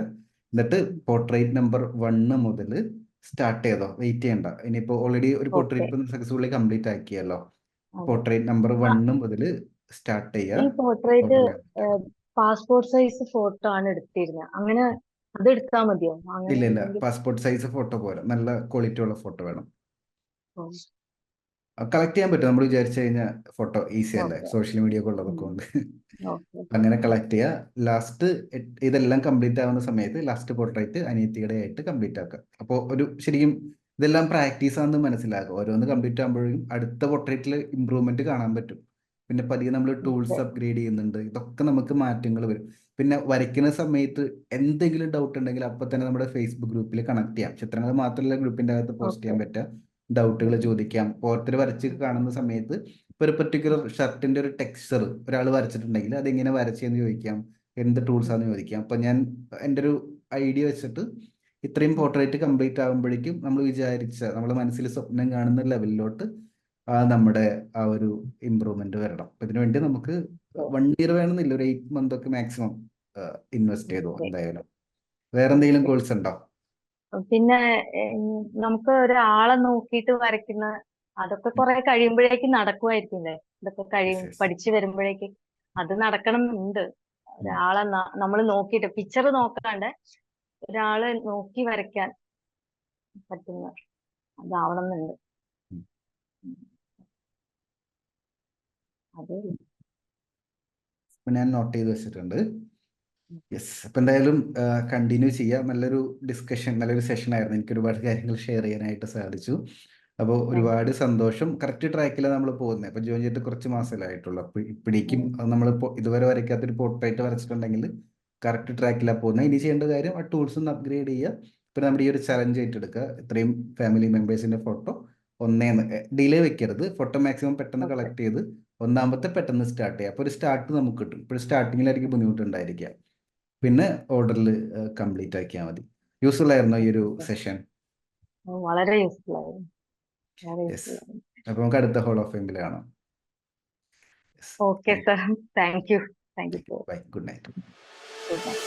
എന്നിട്ട് പോർട്രേറ്റ് നമ്പർ 1 മുതൽ സ്റ്റാർട്ട് ചെയ്തോ, വെയിറ്റ് ചെയ്യണ്ട. ഇനിയിപ്പോൾ ഓൾറെഡി ഒരു ഓക്കെ. പോർട്രേറ്റ് സക്സസ്ഫുള്ളി കംപ്ലീറ്റ് ആക്കിയല്ലോ. അതെ. പോർട്രേറ്റ് നമ്പർ ആ, 1 മുതൽ സ്റ്റാർട്ട് ഈ ചെയ്യുക. Portrait total passport size photo ആണ് എടുത്തിരുന്നത്. അങ്ങനെ അത് എടുത്താ മതിയോ? അങ്ങനെ ഇല്ല എന്തെങ്കിലും? പാസ്പോർട്ട് സൈസ് ഫോട്ടോ പോലെ നല്ല ക്വാളിറ്റി ഉള്ള ഫോട്ടോ വേണം. ഓ, കളക്ട് ചെയ്യാൻ പറ്റും, നമ്മൾ വിചാരിച്ചു കഴിഞ്ഞാൽ ഫോട്ടോ ഈസി അല്ലേ, ഓക്കെ. സോഷ്യൽ മീഡിയ ഒക്കെ ഉള്ളതൊക്കെ ഉണ്ട്. ഓക്കെ. അങ്ങനെ കളക്ട് ചെയ്യുക. ലാസ്റ്റ് ഇതെല്ലാം കംപ്ലീറ്റ് ആവുന്ന സമയത്ത് ലാസ്റ്റ് പോർട്രേറ്റ് അനിയത്തിയുടെ ആയിട്ട് കംപ്ലീറ്റ് ആക്കുക. അപ്പോൾ ശരിക്കും ഇതെല്ലാം പ്രാക്ടീസ് ആണെന്ന് മനസ്സിലാക്കുക. ഓരോന്ന് കംപ്ലീറ്റ് ആകുമ്പോഴും അടുത്ത പോർട്രേറ്റിൽ ഇമ്പ്രൂവ്മെന്റ് കാണാൻ പറ്റും. പിന്നെ പതിയെ നമ്മൾ ടൂൾസ് ഓക്കെ. അപ്ഗ്രേഡ് ചെയ്യുന്നുണ്ട്. ഇതൊക്കെ നമുക്ക് മാറ്റങ്ങൾ വരും. പിന്നെ വരയ്ക്കുന്ന സമയത്ത് എന്തെങ്കിലും ഡൗട്ട് ഉണ്ടെങ്കിൽ അപ്പോൾ തന്നെ നമ്മുടെ ഫേസ്ബുക്ക് ഗ്രൂപ്പിൽ കണക്ട് ചെയ്യാം. ചിത്രങ്ങൾ മാത്രമല്ല ഗ്രൂപ്പിന്റെ അകത്ത് പോസ്റ്റ് ഓക്കെ. ചെയ്യാൻ പറ്റുക. ഡൗട്ടുകൾ ചോദിക്കാം. ഓരോരുത്തർ വരച്ച് കാണുന്ന സമയത്ത് ഇപ്പോൾ ഒരു പെർട്ടിക്കുലർ ഷർട്ടിന്റെ ഒരു ടെക്സ്ചർ ഒരാൾ വരച്ചിട്ടുണ്ടെങ്കിൽ അതെങ്ങനെ വരച്ചെന്ന് ചോദിക്കാം, എന്ത് ടൂൾസ് ആണെന്ന് ചോദിക്കാം. അപ്പൊ ഞാൻ എൻ്റെ ഒരു ഐഡിയ വെച്ചിട്ട് ഇത്രയും പോർട്രേറ്റ് കംപ്ലീറ്റ് ആകുമ്പോഴേക്കും നമ്മൾ വിചാരിച്ച നമ്മുടെ മനസ്സിൽ സ്വപ്നം കാണുന്ന ലെവലിലോട്ട് നമ്മുടെ ആ ഒരു ഇമ്പ്രൂവ്മെന്റ് വരണം. അപ്പൊ ഇതിനു വേണ്ടി നമുക്ക് 1 ഇയർ വേണമെന്നില്ല, ഒരു 8 മന്ത് ഒക്കെ മാക്സിമം ഇൻവെസ്റ്റ് ചെയ്തു എന്തായാലും. വേറെ എന്തെങ്കിലും ഓക്കെ. കോഴ്സ് ഉണ്ടോ? പിന്നെ നമുക്ക് ഒരാളെ നോക്കിയിട്ട് വരയ്ക്കുന്ന, അതൊക്കെ കുറെ കഴിയുമ്പോഴേക്ക് നടക്കുമായിരിക്കില്ലേ? ഇതൊക്കെ യെസ് യെസ്. പഠിച്ചു വരുമ്പോഴേക്ക് അത് നടക്കണം എന്നുണ്ട്. ഒരാളെ നമ്മൾ നോക്കിയിട്ട്, പിക്ചർ നോക്കാണ്ട് ഒരാളെ നോക്കി വരയ്ക്കാൻ പറ്റുന്ന അതാവണം എന്നുണ്ട്. അത് ഞാൻ നോട്ട് ചെയ്ത് വെച്ചിട്ടുണ്ട്. യെസ്. അപ്പം എന്തായാലും കണ്ടിന്യൂ ചെയ്യാം. നല്ലൊരു ഡിസ്കഷൻ, നല്ലൊരു സെഷൻ ആയിരുന്നു. എനിക്ക് ഒരുപാട് കാര്യങ്ങൾ ഷെയർ ചെയ്യാനായിട്ട് സാധിച്ചു. അപ്പോൾ താങ്ക് ഒരുപാട് സന്തോഷം. കറക്റ്റ് ട്രാക്കിലാണ് നമ്മൾ പോകുന്നത്. അപ്പോൾ ജോയിൻ ചെയ്തിട്ട് കുറച്ച് മാസമല്ലേ ആയിട്ടുള്ളൂ. അപ്പോൾ ഇപ്പോഴേക്കും യു. നമ്മളിപ്പോൾ ഇതുവരെ വരയ്ക്കാത്തൊരു പോർട്രേറ്റ് വരച്ചിട്ടുണ്ടെങ്കിൽ കറക്റ്റ് ട്രാക്കിലാണ് പോകുന്നത്. ഇനി ചെയ്യേണ്ട കാര്യം ആ ടൂൾസ് ഒന്ന് അപ്ഗ്രേഡ് ചെയ്യുക. പിന്നെ നമ്മുടെ ഈ ഒരു ചലഞ്ച് ഏറ്റെടുക്കുക. ഇത്രയും ഫാമിലി മെമ്പേഴ്സിൻ്റെ ഫോട്ടോ ഒന്നേന്ന് ഡിലേ വെക്കരുത്. ഫോട്ടോ മാക്സിമം പെട്ടെന്ന് ഓക്കെ. കളക്ട് ചെയ്ത് ഒന്നാമത്തെ പെട്ടെന്ന് സ്റ്റാർട്ട് ചെയ്യുക. അപ്പോൾ ഒരു സ്റ്റാർട്ട് നമുക്ക് കിട്ടും. ഇപ്പോൾ സ്റ്റാർട്ടിങ്ങിലായിരിക്കും ബുദ്ധിമുട്ടുണ്ടായിരിക്കുക. പിന്നെ ഓർഡറിൽ കംപ്ലീറ്റ് ആക്കിയാൽ മതി. യൂസ്ഫുൾ ആയിരുന്നോ ഈ ഒരു സെഷൻ? വളരെ യൂസ്ഫുൾ ആയിരുന്നു. വളരെ യെസ്. യൂസ്ഫുൾ ആയിരുന്നു. അപ്പോൾ നമുക്ക് അടുത്ത ഹോൾ ഓഫ് ഫെയിമിൽ കാണാം. Okay sir. Thank you. Thank you so bye. Good night. Much.